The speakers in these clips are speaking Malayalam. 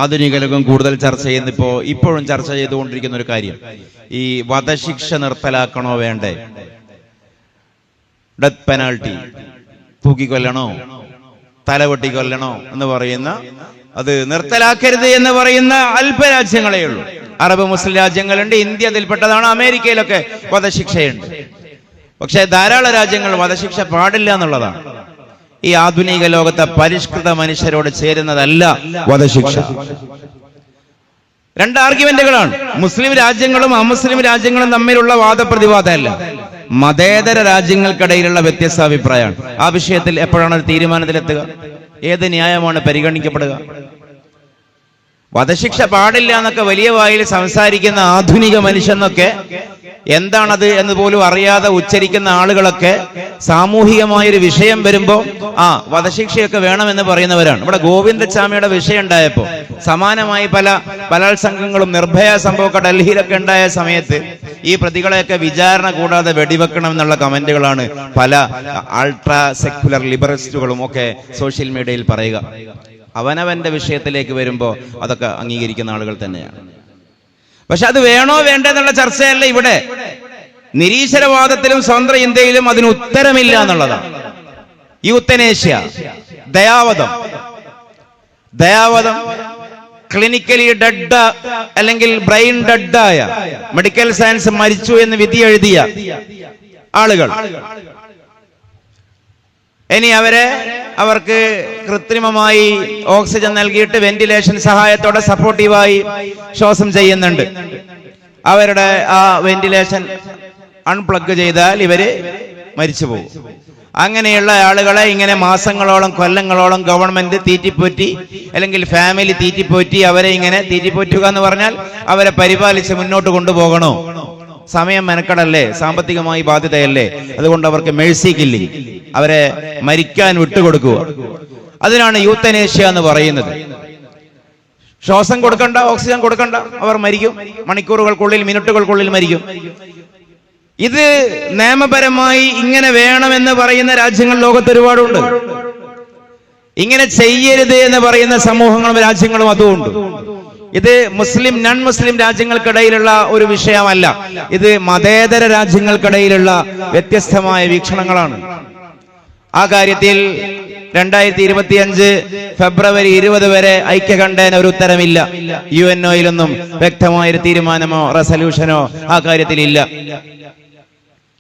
ആധുനിക ലോകം കൂടുതൽ ചർച്ച ചെയ്യുന്ന ഇപ്പോഴും ചർച്ച ചെയ്തുകൊണ്ടിരിക്കുന്ന ഒരു കാര്യം, ഈ വധശിക്ഷ നിർത്തലാക്കണോ വേണ്ടേ, ഡെത്ത് പെനാൾട്ടി, തൂക്കിക്കൊല്ലണോ തലവെട്ടി കൊല്ലണോ എന്ന് പറയുന്ന, അത് നിർത്തലാക്കരുത് എന്ന് പറയുന്ന അല്പരാജ്യങ്ങളേ ഉള്ളൂ. അറബ് മുസ്ലിം രാജ്യങ്ങളുണ്ട്, ഇന്ത്യ അതിൽപ്പെട്ടതാണ്. അമേരിക്കയിലൊക്കെ വധശിക്ഷയുണ്ട്. പക്ഷെ ധാരാളം രാജ്യങ്ങൾ വധശിക്ഷ പാടില്ല എന്നുള്ളതാണ്. ഈ ആധുനിക ലോകത്തെ പരിഷ്കൃത മനുഷ്യരോട് ചേരുന്നതല്ല വധശിക്ഷ. രണ്ട് ആർഗ്യുമെന്റുകളാണ്. മുസ്ലിം രാജ്യങ്ങളും അമുസ്ലിം രാജ്യങ്ങളും തമ്മിലുള്ള വാദപ്രതിവാദമല്ല, മതേതര രാജ്യങ്ങൾക്കിടയിലുള്ള വ്യത്യസ്ത അഭിപ്രായമാണ്. ആ വിഷയത്തിൽ എപ്പോഴാണ് ഒരു തീരുമാനത്തിലെത്തുക? ഏത് ന്യായമാണ് പരിഗണിക്കപ്പെടുക? വധശിക്ഷ പാടില്ല എന്നൊക്കെ വലിയ വായിൽ സംസാരിക്കുന്ന ആധുനിക മനുഷ്യനൊക്കെ എന്താണത് എന്ന് പോലും അറിയാതെ ഉച്ചരിക്കുന്ന ആളുകളൊക്കെ സാമൂഹികമായൊരു വിഷയം വരുമ്പോൾ വധശിക്ഷയൊക്കെ വേണമെന്ന് പറയുന്നവരാണ്. ഇവിടെ ഗോവിന്ദച്ചാമിയുടെ വിഷയം ഉണ്ടായപ്പോ സമാനമായി പല ബലാത്സംഗങ്ങളും നിർഭയ സംഭവമൊക്കെ ഡൽഹിയിലൊക്കെ ഉണ്ടായ സമയത്ത് ഈ പ്രതികളെയൊക്കെ വിചാരണ കൂടാതെ വെടിവെക്കണം എന്നുള്ള കമന്റുകളാണ് പല അൾട്രാ സെക്യുലർ ലിബറലിസ്റ്റുകളും ഒക്കെ സോഷ്യൽ മീഡിയയിൽ പറയുക. അവനവന്റെ വിഷയത്തിലേക്ക് വരുമ്പോൾ അതൊക്കെ അംഗീകരിക്കുന്ന ആളുകൾ തന്നെയാണ്. പക്ഷെ അത് വേണോ വേണ്ടെന്നുള്ള ചർച്ചയല്ല ഇവിടെ. നിരീശ്വരവാദത്തിലും സ്വതന്ത്ര ഇന്ത്യയിലും അതിന് ഉത്തരമില്ല എന്നുള്ളതാണ്. യൂത്തനേഷ്യ, ദയാവധം ക്ലിനിക്കലി ഡെഡ് അല്ലെങ്കിൽ ബ്രെയിൻ ഡെഡായ, മെഡിക്കൽ സയൻസ് മരിച്ചു എന്ന് വിധി എഴുതിയ ആളുകൾ, ഇനി അവർക്ക് കൃത്രിമമായി ഓക്സിജൻ നൽകിയിട്ട് വെന്റിലേഷൻ സഹായത്തോടെ സപ്പോർട്ടീവായി ശ്വാസം ചെയ്യുന്നുണ്ട്. അവരുടെ ആ വെന്റിലേഷൻ അൺപ്ലഗ് ചെയ്താൽ ഇവര് മരിച്ചു പോകും. അങ്ങനെയുള്ള ആളുകളെ ഇങ്ങനെ മാസങ്ങളോളം കൊല്ലങ്ങളോളം ഗവൺമെന്റ് തീറ്റിപ്പോറ്റി അല്ലെങ്കിൽ ഫാമിലി തീറ്റിപ്പോറ്റി അവരെ ഇങ്ങനെ തീറ്റിപ്പോറ്റുക എന്ന് പറഞ്ഞാൽ അവരെ പരിപാലിച്ച് മുന്നോട്ട് കൊണ്ടുപോകണോ? സമയം മെനക്കടല്ലേ, സാമ്പത്തികമായി ബാധ്യതയല്ലേ. അതുകൊണ്ട് അവർക്ക് മേഴ്സി കില്ലിംഗ്, അവരെ മരിക്കാൻ വിട്ടുകൊടുക്കുക. അതിനാണ് യൂത്തനേഷ്യ എന്ന് പറയുന്നത്. ശ്വാസം കൊടുക്കണ്ട, ഓക്സിജൻ കൊടുക്കണ്ട, അവർ മരിക്കും. മണിക്കൂറുകൾക്കുള്ളിൽ, മിനിറ്റുകൾക്കുള്ളിൽ മരിക്കും. ഇത് നിയമപരമായി ഇങ്ങനെ വേണമെന്ന് പറയുന്ന രാജ്യങ്ങൾ ലോകത്ത് ഒരുപാടുണ്ട്. ഇങ്ങനെ ചെയ്യരുത് എന്ന് പറയുന്ന സമൂഹങ്ങളും രാജ്യങ്ങളും അതുമുണ്ട്. ഇത് മുസ്ലിം നോൺ മുസ്ലിം രാജ്യങ്ങൾക്കിടയിലുള്ള ഒരു വിഷയമല്ല. ഇത് മതേതര രാജ്യങ്ങൾക്കിടയിലുള്ള വ്യത്യസ്തമായ വീക്ഷണങ്ങളാണ്. ആ കാര്യത്തിൽ 2025 ഫെബ്രുവരി 20 വരെ ഐക്യകണ്ഠേന ഒരു ഉത്തരമില്ല. UNOയിലൊന്നും വ്യക്തമായൊരു തീരുമാനമോ റെസല്യൂഷനോ ആ കാര്യത്തിൽ ഇല്ല.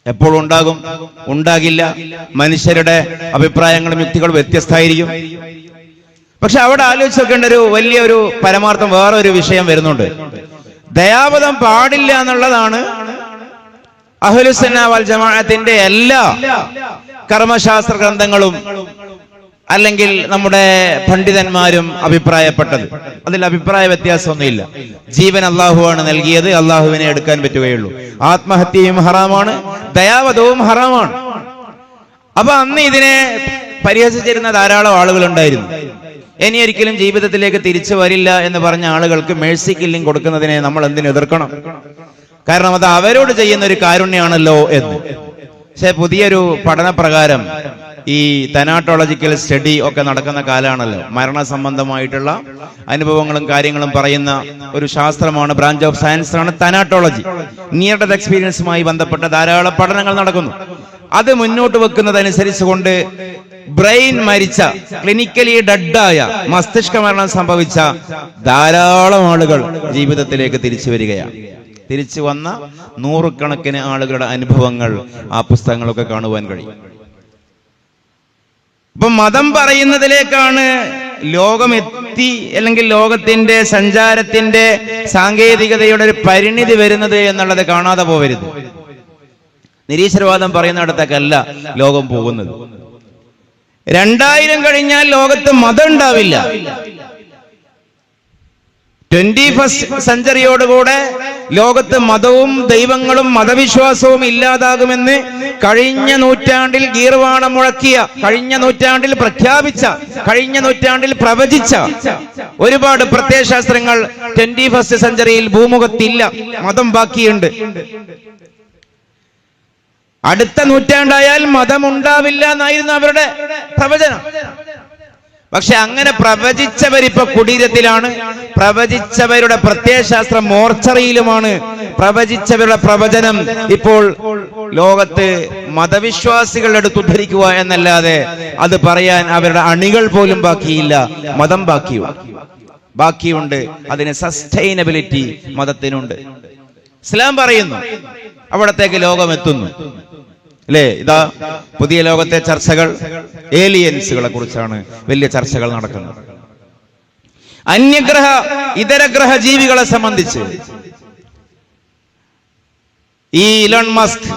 എപ്പോഴും ഉണ്ടാകും, ഉണ്ടാകില്ല. മനുഷ്യരുടെ അഭിപ്രായങ്ങളും യുക്തികളും വ്യത്യസ്തമായിരിക്കും. പക്ഷെ അവിടെ ആലോചിച്ച് നോക്കേണ്ട ഒരു വലിയൊരു പരമാർത്ഥം, വേറെ ഒരു വിഷയം വരുന്നുണ്ട്. ദയാവധം പാടില്ല എന്നുള്ളതാണ് അഹ്ലുസുന്ന വൽ ജമാഅത്തിന്റെ എല്ലാ കർമ്മശാസ്ത്ര ഗ്രന്ഥങ്ങളും അല്ലെങ്കിൽ നമ്മുടെ പണ്ഡിതന്മാരും അഭിപ്രായപ്പെട്ടത്. അതിൽ അഭിപ്രായ വ്യത്യാസമൊന്നുമില്ല. ജീവൻ അള്ളാഹുവാണ് നൽകിയത്, അള്ളാഹുവിനെ എടുക്കാൻ പറ്റുകയുള്ളൂ. ആത്മഹത്യയും ഹറാമാണ്, ദയാവധവും ഹറാമാണ്. അപ്പൊ അന്ന് ഇതിനെ പരിഹസിച്ചിരുന്ന ധാരാളം ആളുകൾ ഉണ്ടായിരുന്നു. ഇനി ഒരിക്കലും ജീവിതത്തിലേക്ക് തിരിച്ചു വരില്ല എന്ന് പറഞ്ഞ ആളുകൾക്ക് മേഴ്സി കില്ലിംഗ് കൊടുക്കുന്നതിനെ നമ്മൾ എന്തിനു എതിർക്കണം? കാരണം അത് അവരോട് ചെയ്യുന്ന ഒരു കാരുണ്യാണല്ലോ എന്ന്. പക്ഷെ പുതിയൊരു പഠന പ്രകാരം ഈ തനാട്ടോളജിക്കൽ സ്റ്റഡി ഒക്കെ നടക്കുന്ന കാലമാണല്ലോ. മരണ സംബന്ധമായിട്ടുള്ള അനുഭവങ്ങളും കാര്യങ്ങളും പറയുന്ന ഒരു ശാസ്ത്രമാണ്, ബ്രാഞ്ച് ഓഫ് സയൻസ് ആണ് തനാട്ടോളജി. നിയർ ഡെത്ത് എക്സ്പീരിയൻസുമായി ബന്ധപ്പെട്ട ധാരാളം പഠനങ്ങൾ നടക്കുന്നു. അത് മുന്നോട്ട് വെക്കുന്നതനുസരിച്ച് കൊണ്ട് ബ്രെയിൻ മരിച്ച, ക്ലിനിക്കലി ഡെഡായ, മസ്തിഷ്ക മരണം സംഭവിച്ച ധാരാളം ആളുകൾ ജീവിതത്തിലേക്ക് തിരിച്ചു വരികയാണ്. തിരിച്ചു വന്ന നൂറുകണക്കിന് ആളുകളുടെ അനുഭവങ്ങൾ ആ പുസ്തകങ്ങളൊക്കെ കാണുവാൻ കഴിയും. അപ്പൊ മതം പറയുന്നതിലേക്കാണ് ലോകം എത്തി, അല്ലെങ്കിൽ ലോകത്തിന്റെ സഞ്ചാരത്തിന്റെ സാങ്കേതികതയുടെ ഒരു പരിണിതി വരുന്നത് എന്നുള്ളത് കാണാതെ പോവരുത്. നിരീശ്വരവാദം പറയുന്നിടത്തേക്കല്ല ലോകം പോകുന്നത്. 2000 കഴിഞ്ഞാൽ ലോകത്ത് മതം ഉണ്ടാവില്ല. 21st സെഞ്ചുറിയോടുകൂടെ ലോകത്ത് മതവും ദൈവങ്ങളും മതവിശ്വാസവും ഇല്ലാതാകുമെന്ന് കഴിഞ്ഞ നൂറ്റാണ്ടിൽ ഗീർവാണം മുഴക്കിയ, കഴിഞ്ഞ നൂറ്റാണ്ടിൽ പ്രഖ്യാപിച്ച, കഴിഞ്ഞ നൂറ്റാണ്ടിൽ പ്രവചിച്ച ഒരുപാട് പ്രത്യയശാസ്ത്രങ്ങൾ 21st സെഞ്ചുറിയിൽ ഭൂമുഖത്തില്ല. മതം ബാക്കിയുണ്ട്. അടുത്ത നൂറ്റാണ്ടായാൽ മതം ഉണ്ടാവില്ല എന്നായിരുന്നു അവരുടെ പ്രവചനം. പക്ഷെ അങ്ങനെ പ്രവചിച്ചവരിപ്പോ കുടീരത്തിലാണ്, പ്രവചിച്ചവരുടെ പ്രത്യയശാസ്ത്രം മോർച്ചറിയിലുമാണ്. പ്രവചിച്ചവരുടെ പ്രവചനം ഇപ്പോൾ ലോകത്ത് മതവിശ്വാസികളുടെ അടുത്ത് ഉദ്ധരിക്കുക എന്നല്ലാതെ അത് പറയാൻ അവരുടെ അണികൾ പോലും ബാക്കിയില്ല. മതം ബാക്കിയുണ്ട്. അതിന് സസ്റ്റൈനബിലിറ്റി മതത്തിനുണ്ട്. ഇസ്ലാം പറയുന്നു അവിടത്തേക്ക് ലോകം എത്തുന്നു അല്ലേ? ഇതാ പുതിയ ലോകത്തെ ചർച്ചകൾ ഏലിയൻസുകളെ കുറിച്ചാണ് വലിയ ചർച്ചകൾ നടക്കുന്നത്. അന്യഗ്രഹ ഇതരഗ്രഹ ജീവികളെ സംബന്ധിച്ച് ഈ ഇലോൺ മസ്ക്,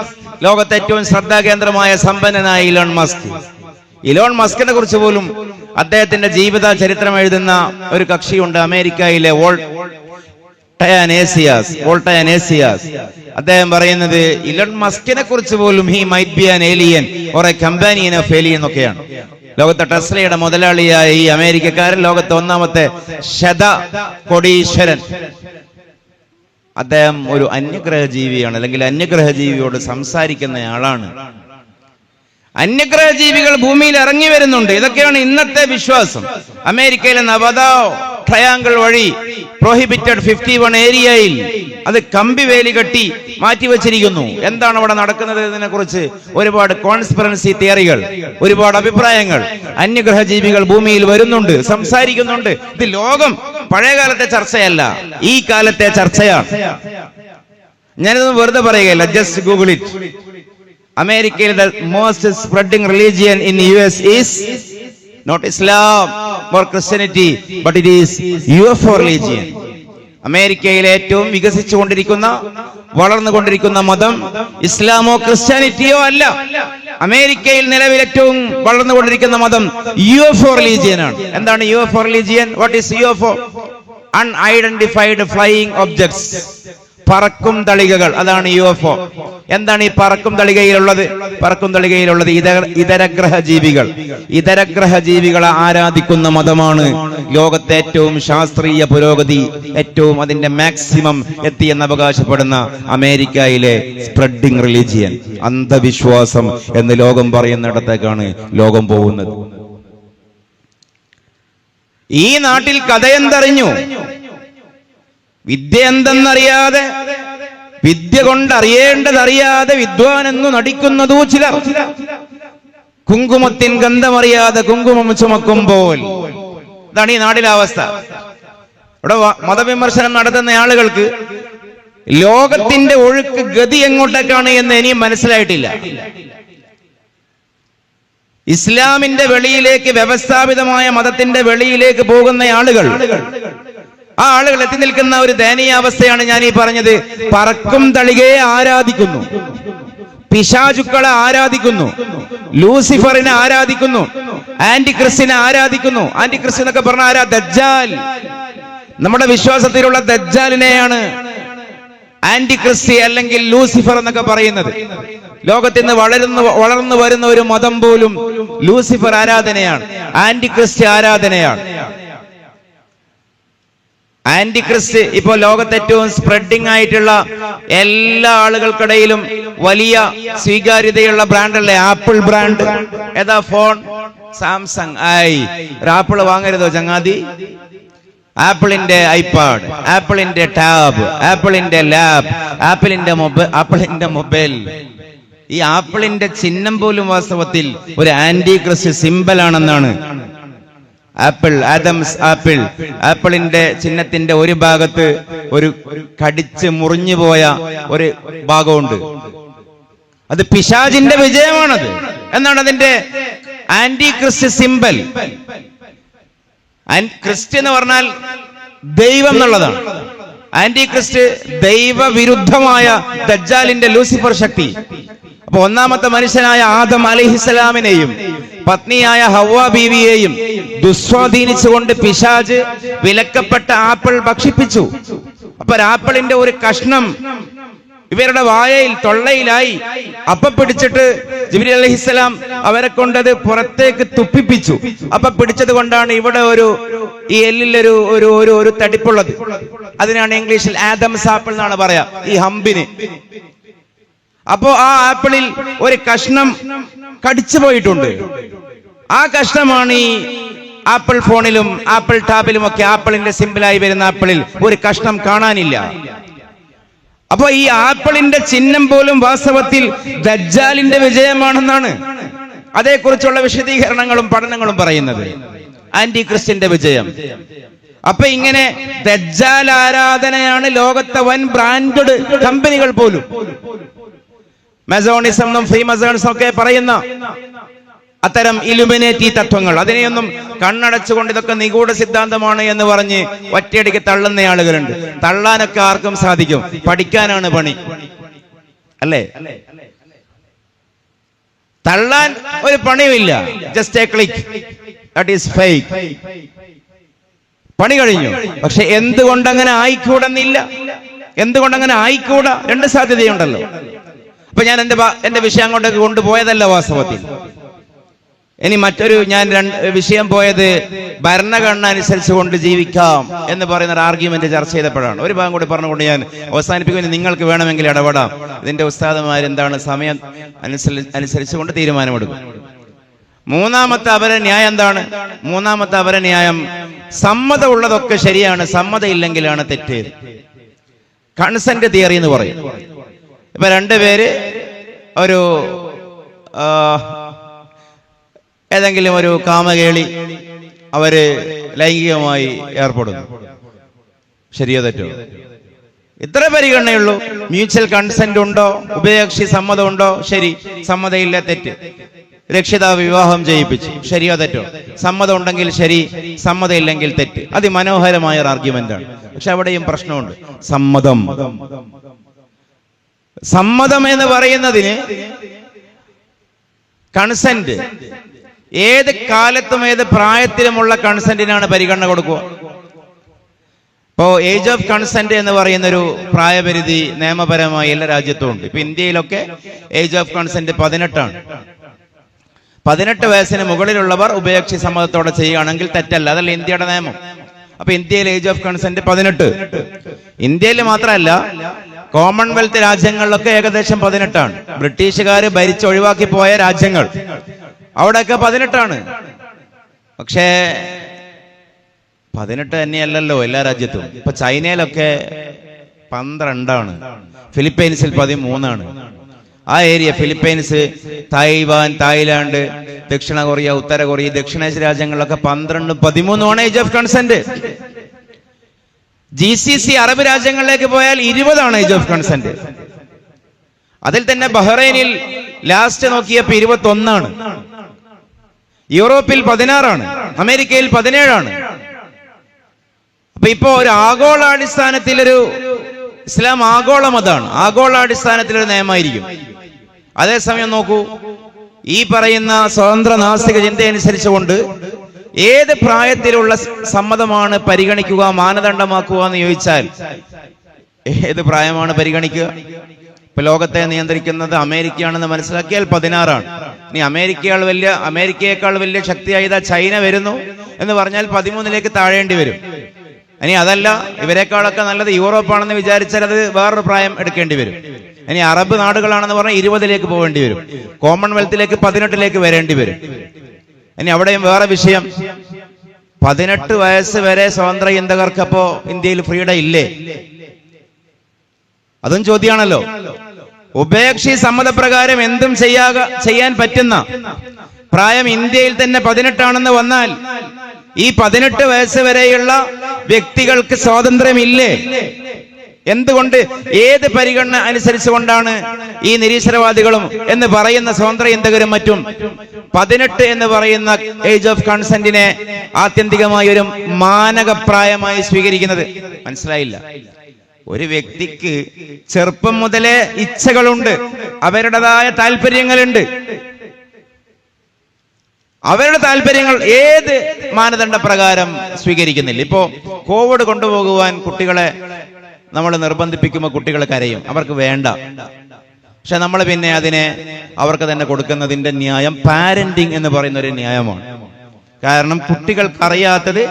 ലോകത്തെ ഏറ്റവും ശ്രദ്ധാകേന്ദ്രമായ സമ്പന്നനായ ഇലോൺ മസ്കിനെ കുറിച്ച് പോലും അദ്ദേഹത്തിന്റെ ജീവിത ചരിത്രം എഴുതുന്ന ഒരു കക്ഷിയുണ്ട് അമേരിക്കയിലെ വോൾട്ടയാനേസിയാസ്. അദ്ദേഹം പറയുന്നത് ഇലോൺ മസ്കിനെ കുറിച്ച് പോലും he might be an alien or A companion of alien ഒക്കെയാണ്. ലോകത്തെ ടെസ്ലയുടെ മുതലാളിയായ ഈ അമേരിക്കക്കാരൻ, ലോകത്തെ ഒന്നാമത്തെ കോടീശ്വരൻ, അദ്ദേഹം ഒരു അന്യഗ്രഹ ജീവിയാണ്, അല്ലെങ്കിൽ അന്യഗ്രഹ ജീവിയോട് സംസാരിക്കുന്നയാളാണ്. അന്യഗ്രഹ ജീവികൾ ഭൂമിയിൽ ഇറങ്ങി വരുന്നുണ്ട്. ഇതൊക്കെയാണ് ഇന്നത്തെ വിശ്വാസം. അമേരിക്കയിലെ നവദ ട്രയാങ്കിൾ വഴി പ്രോഹിബിറ്റഡ് 51 ഏരിയയിൽ അത് കമ്പിവേലി കെട്ടി മാറ്റിവെച്ചിരിക്കുന്നു. എന്താണ് അവിടെ നടക്കുന്നത് എന്നതിനെ കുറിച്ച് ഒരുപാട് കോൺസ്പിറൻസി തിയറികൾ, ഒരുപാട് അഭിപ്രായങ്ങൾ. അന്യഗ്രഹ ജീവികൾ ഭൂമിയിൽ വരുന്നുണ്ട്, സംസാരിക്കുന്നുണ്ട്. ഇത് ലോകം പഴയകാലത്തെ ചർച്ചയല്ല, ഈ കാലത്തെ ചർച്ചയാണ്. ഞാനിതൊന്നും വെറുതെ പറയുകയല്ല, ജസ്റ്റ് ഗൂഗിൾ ഇറ്റ്. അമേരിക്കയിലെ most spreading religion in US is not Islam or Christianity, but it is UFO religion. അമേരിക്കയിലെ ഏറ്റവും വികസിച്ചുകൊണ്ടിരിക്കുന്ന, വളർന്നുകൊണ്ടിരിക്കുന്ന മതം ഇസ്ലാമോ ക്രിസ്ത്യാനിറ്റിയോ അല്ല. അമേരിക്കയിൽ നിലവിൽ ഏറ്റവും വളർന്നുകൊണ്ടിരിക്കുന്ന മതം UFO റിലീജിയൻ ആണ്. എന്താണ് UFO religion? What is UFO? Unidentified flying objects, പറക്കും തളികകൾ. അതാണ് UFO. എന്താണ് ഈ പറക്കും തളികയിലുള്ളത്? പറക്കും തളികയിലുള്ളത് ഇതരഗ്രഹ ജീവികളെ ആരാധിക്കുന്ന മതമാണ് ലോകത്തെ ഏറ്റവും ശാസ്ത്രീയ പുരോഗതി, ഏറ്റവും അതിന്റെ മാക്സിമം എത്തിയെന്ന് അവകാശപ്പെടുന്ന അമേരിക്കയിലെ സ്പ്രെഡിംഗ് റിലീജിയൻ, അന്ധവിശ്വാസം എന്ന് ലോകം പറയുന്നിടത്തേക്കാണ് ലോകം പോകുന്നത്. ഈ നാട്ടിൽ കഥയെന്തറിഞ്ഞു, വിദ്യ എന്തെന്നറിയാതെ, വിദ്യ കൊണ്ടറിയേണ്ടതറിയാതെ വിദ്വാനെന്നു നടിക്കുന്നതു ചിലർ. കുങ്കുമത്തിൻ ഗന്ധമറിയാതെ കുങ്കുമം ചുമക്കുമ്പോൾ. ഇതാണ് ഈ നാടിലെ അവസ്ഥ. ഇവിടെ മതവിമർശനം നടത്തുന്ന ആളുകൾക്ക് ലോകത്തിന്റെ ഒഴുക്ക് ഗതി എങ്ങോട്ടേക്കാണ് എന്ന് ഇനിയും മനസ്സിലായിട്ടില്ല. ഇസ്ലാമിന്റെ വെളിയിലേക്ക്, വ്യവസ്ഥാപിതമായ മതത്തിന്റെ വെളിയിലേക്ക് പോകുന്ന ആളുകൾ, ആ ആളുകൾ എത്തി നിൽക്കുന്ന ഒരു ദയനീയാവസ്ഥയാണ് ഞാൻ ഈ പറഞ്ഞത്. പറക്കും തളികയെ ആരാധിക്കുന്നു, പിശാചുക്കളെ ആരാധിക്കുന്നു, ലൂസിഫറിനെ ആരാധിക്കുന്നു, ആന്റിക്രിസ്റ്റിനെ ആരാധിക്കുന്നു. ആന്റിക്രിസ്റ്റ് എന്നൊക്കെ പറഞ്ഞ ആരാ? ദജ്ജാൽ. നമ്മുടെ വിശ്വാസത്തിലുള്ള ദജ്ജാലിനെയാണ് ആന്റിക്രിസ്റ്റി അല്ലെങ്കിൽ ലൂസിഫർ എന്നൊക്കെ പറയുന്നത്. ലോകത്തിൽ നിന്ന് വളർന്നു വരുന്ന ഒരു മതം പോലും ലൂസിഫർ ആരാധനയാണ്, ആന്റിക്രിസ്റ്റി ആരാധനയാണ്. ആന്റിക്രിസ്റ്റ് ഇപ്പോൾ ലോകത്തെ ഏറ്റവും സ്പ്രെഡിംഗ് ആയിട്ടുള്ള, എല്ലാ ആളുകൾക്കിടയിലും വലിയ സ്വീകാര്യതയുള്ള ബ്രാൻഡല്ലേ ആപ്പിൾ ബ്രാൻഡ്. ഏതാ ഫോൺ? സാംസങ്. ഒരു ആപ്പിൾ വാങ്ങരുതോ ചങ്ങാതി? ആപ്പിളിന്റെ ഐപാഡ്, ആപ്പിളിന്റെ ടാബ്, ആപ്പിളിന്റെ ലാബ്, ആപ്പിളിന്റെ മൊബൈൽ. ഈ ആപ്പിളിന്റെ ചിഹ്നം പോലും വാസ്തവത്തിൽ ഒരു ആന്റിക്രിസ്റ്റ് സിംബൽ ആണെന്നാണ്. ആപ്പിൾ, ആദംസ് ആപ്പിൾ, ആപ്പിളിന്റെ ചിഹ്നത്തിന്റെ ഒരു ഭാഗത്ത് ഒരു കടിച്ച് മുറിഞ്ഞു പോയ ഒരു ഭാഗമുണ്ട്. അത് പിശാചിന്റെ വിജയമാണത്. എന്നാണ് അതിന്റെ ആന്റിക്രിസ്റ്റ് സിംബൽ. ക്രിസ്റ്റ് എന്ന് പറഞ്ഞാൽ ദൈവം എന്നുള്ളതാണ്. ആന്റിക്രിസ്റ്റ് ദൈവവിരുദ്ധമായ ദജ്ജാലിന്റെ ലൂസിഫർ ശക്തി. അപ്പൊ ഒന്നാമത്തെ മനുഷ്യനായ ആദം അലൈഹിസ്സലാമിനെയും പത്നിയായ ഹവ്വ ബീവിയെയും ദുസ്വാധീനിച്ചുകൊണ്ട് പിശാച് വിലക്കപ്പെട്ട ആപ്പിൾ ഭക്ഷിപ്പിച്ചു. അപ്പൊ ആപ്പിളിന്റെ ഒരു കഷ്ണം ഇവരുടെ വായയിൽ, തൊള്ളയിലായി. അപ്പൊ പിടിച്ചിട്ട് ജിബ്രീൽ അലൈഹിസ്സലാം അവരെ കൊണ്ടത് പുറത്തേക്ക് തുപ്പിപ്പിച്ചു. അപ്പൊ പിടിച്ചത് കൊണ്ടാണ് ഇവിടെ ഈ എല്ലിലൊരു ഒരു തടിപ്പുള്ളത്. അതിനാണ് ഇംഗ്ലീഷിൽ ആദംസ് ആപ്പിൾ എന്നാണ് പറയാ, ഈ ഹമ്പിന്. അപ്പോ ആ ആപ്പിളിൽ ഒരു കഷ്ണം കടിച്ചു പോയിട്ടുണ്ട്. ആ കഷ്ണമാണ് ഈ ആപ്പിൾ ഫോണിലും ആപ്പിൾ ടാബിലും ഒക്കെ ആപ്പിളിന്റെ സിമ്പിളായി വരുന്ന ആപ്പിളിൽ ഒരു കഷ്ണം കാണാനില്ല. അപ്പൊ ഈ ആപ്പിളിന്റെ ചിഹ്നം പോലും വാസ്തവത്തിൽ ദജ്ജാലിന്റെ വിജയമാണെന്നാണ് അതേക്കുറിച്ചുള്ള വിശദീകരണങ്ങളും പഠനങ്ങളും പറയുന്നത്. ആന്റി ക്രിസ്ത്യന്റെ വിജയം. അപ്പൊ ഇങ്ങനെ ദജ്ജാൽ ആരാധനയാണ് ലോകത്തെ വൻ ബ്രാൻഡഡ് കമ്പനികൾ പോലും, മെസോണിസം എന്നും ഫ്രീ മസോണിസം ഒക്കെ പറയുന്ന അത്തരം ഇലുമിനേറ്റി തത്വങ്ങൾ, അതിനെയൊന്നും കണ്ണടച്ചുകൊണ്ട് ഇതൊക്കെ നിഗൂഢ സിദ്ധാന്തമാണ് എന്ന് പറഞ്ഞ് ഒറ്റയടിക്ക് തള്ളുന്ന ആളുകളുണ്ട്. തള്ളാനൊക്കെ ആർക്കും സാധിക്കും, പഠിക്കാനാണ് പണി, അല്ലേ? തള്ളാൻ ഒരു പണിയുമില്ല, just a click, that is fake. പണി കഴിഞ്ഞു. പക്ഷെ എന്തുകൊണ്ടങ്ങനെ ആയിക്കൂടെന്നില്ല. എന്തുകൊണ്ടങ്ങനെ ആയിക്കൂടാ? രണ്ട് സാധ്യതയുണ്ടല്ലോ. അപ്പൊ ഞാൻ എന്റെ വിഷയം അങ്ങോട്ടേക്ക് കൊണ്ടുപോയതല്ല വാസ്തവത്തിൽ. ഇനി മറ്റൊരു ഞാൻ വിഷയം പോയത് ഭരണഘടന അനുസരിച്ച് കൊണ്ട് ജീവിക്കാം എന്ന് പറയുന്ന ഒരു ആർഗ്യുമെന്റ് ചർച്ച ചെയ്തപ്പോഴാണ്. ഒരു ഭാഗം കൂടി പറഞ്ഞുകൊണ്ട് ഞാൻ അവസാനിപ്പിക്കുന്നത്. നിങ്ങൾക്ക് വേണമെങ്കിൽ ഇടപെടാം. ഇതിന്റെ ഉസ്താദുമാരെന്താണ് സമയം അനുസരിച്ച് കൊണ്ട് തീരുമാനമെടുക്കും. മൂന്നാമത്തെ അപരന്യായം എന്താണ്? മൂന്നാമത്തെ അപരന്യായം, സമ്മതം ഉള്ളതൊക്കെ ശരിയാണ്, സമ്മതം ഇല്ലെങ്കിലാണ് തെറ്റ്. കൺസെന്റ് തിയറി എന്ന് പറയും. ഇപ്പൊ രണ്ടുപേര് ഒരു ഏതെങ്കിലും ഒരു കാമകേളി അവര് ലൈംഗികമായി ഏർപ്പെടുന്നു, ശരിയോ തെറ്റോ? ഇത്ര പരിഗണനയുള്ളൂ. മ്യൂച്വൽ കൺസെന്റ് ഉണ്ടോ, ഉഭയകക്ഷി സമ്മതം ഉണ്ടോ? ശരി. സമ്മതമില്ല, തെറ്റ്. രക്ഷിതാവ് വിവാഹം ചെയ്യിപ്പിച്ചു, ശരിയോ തെറ്റോ? സമ്മതം ഉണ്ടെങ്കിൽ ശരി, സമ്മതം ഇല്ലെങ്കിൽ തെറ്റ്. അതിമനോഹരമായ ഒരു ആർഗ്യുമെന്റ് ആണ്. പക്ഷെ അവിടെയും പ്രശ്നമുണ്ട്. സമ്മതം എന്ന് പറയുന്നതിന് കൺസെന്റ് ഏത് കാലത്തും ഏത് പ്രായത്തിലുമുള്ള കൺസെന്റിനാണ് പരിഗണന കൊടുക്കുക. ഇപ്പോ ഏജ് ഓഫ് കൺസെന്റ് എന്ന് പറയുന്നൊരു പ്രായപരിധി നിയമപരമായി എല്ലാ രാജ്യത്തും ഉണ്ട്. ഇപ്പൊ ഇന്ത്യയിലൊക്കെ ഏജ് ഓഫ് കൺസെന്റ് 18 18 വയസ്സിന് മുകളിലുള്ളവർ ഉഭയകക്ഷി സമ്മതത്തോടെ ചെയ്യുകയാണെങ്കിൽ തെറ്റല്ല. അതല്ല ഇന്ത്യയുടെ നിയമം. അപ്പൊ ഇന്ത്യയിൽ ഏജ് ഓഫ് കൺസെന്റ് 18. ഇന്ത്യയിൽ മാത്രമല്ല, കോമൺവെൽത്ത് രാജ്യങ്ങളിലൊക്കെ ഏകദേശം 18. ബ്രിട്ടീഷുകാർ ഭരിച്ചൊഴിവാക്കി പോയ രാജ്യങ്ങൾ അവിടെയൊക്കെ 18. പക്ഷേ 18 തന്നെയല്ലല്ലോ എല്ലാ രാജ്യത്തും. ഇപ്പൊ ചൈനയിലൊക്കെ 12, ഫിലിപ്പൈൻസിൽ 13. ആ ഏരിയ ഫിലിപ്പൈൻസ്, തായ്വാൻ, തായ്ലാന്റ്, ദക്ഷിണ കൊറിയ, ഉത്തര കൊറിയ, ദക്ഷിണേഷ്യ രാജ്യങ്ങളിലൊക്കെ 12, 13 age of consent. GCC Arab രാജ്യങ്ങളിലേക്ക് പോയാൽ 20 ഏജ് ഓഫ് കൺസെന്റ്. അതിൽ തന്നെ ബഹ്റൈനിൽ ലാസ്റ്റ് നോക്കിയപ്പോ 21. യൂറോപ്പിൽ 16, അമേരിക്കയിൽ 17. അപ്പൊ ഇപ്പോ ഒരു ആഗോളാടിസ്ഥാനത്തിലൊരു ഇസ്ലാം ആഗോള മതമാണ്. ആഗോളാടിസ്ഥാനത്തിലൊരു നിയമമായിരിക്കും. അതേസമയം നോക്കൂ, ഈ പറയുന്ന സ്വതന്ത്ര നാസ്തിക ചിന്തയനുസരിച്ചുകൊണ്ട് ഏത് പ്രായത്തിലുള്ള സമ്മതമാണ് പരിഗണിക്കുക, മാനദണ്ഡമാക്കുക എന്ന് ചോദിച്ചാൽ ഏത് പ്രായമാണ് പരിഗണിക്കുക? ഇപ്പൊ ലോകത്തെ നിയന്ത്രിക്കുന്നത് അമേരിക്കയാണെന്ന് മനസ്സിലാക്കിയാൽ 16. ഇനി അമേരിക്കയേക്കാൾ വലിയ ശക്തിയായി ചൈന വരുന്നു എന്ന് പറഞ്ഞാൽ 13ലേക്ക് താഴേണ്ടി വരും. ഇനി അതല്ല, ഇവരെക്കാളൊക്കെ നല്ലത് യൂറോപ്പാണെന്ന് വിചാരിച്ചാൽ അത് വേറൊരു പ്രായം എടുക്കേണ്ടി വരും. ഇനി അറബ് നാടുകളാണെന്ന് പറഞ്ഞാൽ 20ലേക്ക് പോകേണ്ടി വരും. കോമൺവെൽത്തിലേക്ക് 18ലേക്ക് വരേണ്ടി വരും. ഇനി അവിടെയും വേറെ വിഷയം, 18 വയസ്സ് വരെ സ്വതന്ത്ര ചിന്തകർക്കപ്പോ ഇന്ത്യയിൽ ഫ്രീഡം ഇല്ലേ? അതും ചോദ്യമാണല്ലോ. ഉഭയകക്ഷി സമ്മതപ്രകാരം എന്തും ചെയ്യാൻ പറ്റുന്ന പ്രായം ഇന്ത്യയിൽ തന്നെ 18 വന്നാൽ ഈ 18 വയസ്സ് വരെയുള്ള വ്യക്തികൾക്ക് സ്വാതന്ത്ര്യമില്ലേ? എന്തുകൊണ്ട്? ഏത് പരിഗണന അനുസരിച്ചുകൊണ്ടാണ് ഈ നിരീശ്വരവാദികളും എന്ന് പറയുന്ന സ്വതന്ത്ര ചിന്തകരും മറ്റും 18 എന്ന് പറയുന്ന ഏജ് ഓഫ് കൺസെന്റിനെ ആത്യന്തികമായ ഒരു മാനകപ്രായമായി സ്വീകരിക്കുന്നത്? മനസ്സിലായില്ല. ഒരു വ്യക്തിക്ക് ചെറുപ്പം മുതലേ ഇച്ഛകളുണ്ട്, അവരുടേതായ താല്പര്യങ്ങളുണ്ട്. അവരുടെ താല്പര്യങ്ങൾ ഏത് മാനദണ്ഡ പ്രകാരം സ്വീകരിക്കുന്നില്ല. ഇപ്പോ കോവിഡ് കൊണ്ടുപോകുവാൻ കുട്ടികളെ നമ്മൾ നിർബന്ധിപ്പിക്കുമ്പോൾ കുട്ടികൾ കരയും, അവർക്ക് വേണ്ട. പക്ഷെ നമ്മൾ പിന്നെ അതിനെ അവർക്ക് തന്നെ കൊടുക്കുന്നതിന്റെ ന്യായം പാരന്റിങ് എന്ന് പറയുന്ന ഒരു ന്യായമാണ്. കാരണം കുട്ടികൾക്കറിയാത്തത്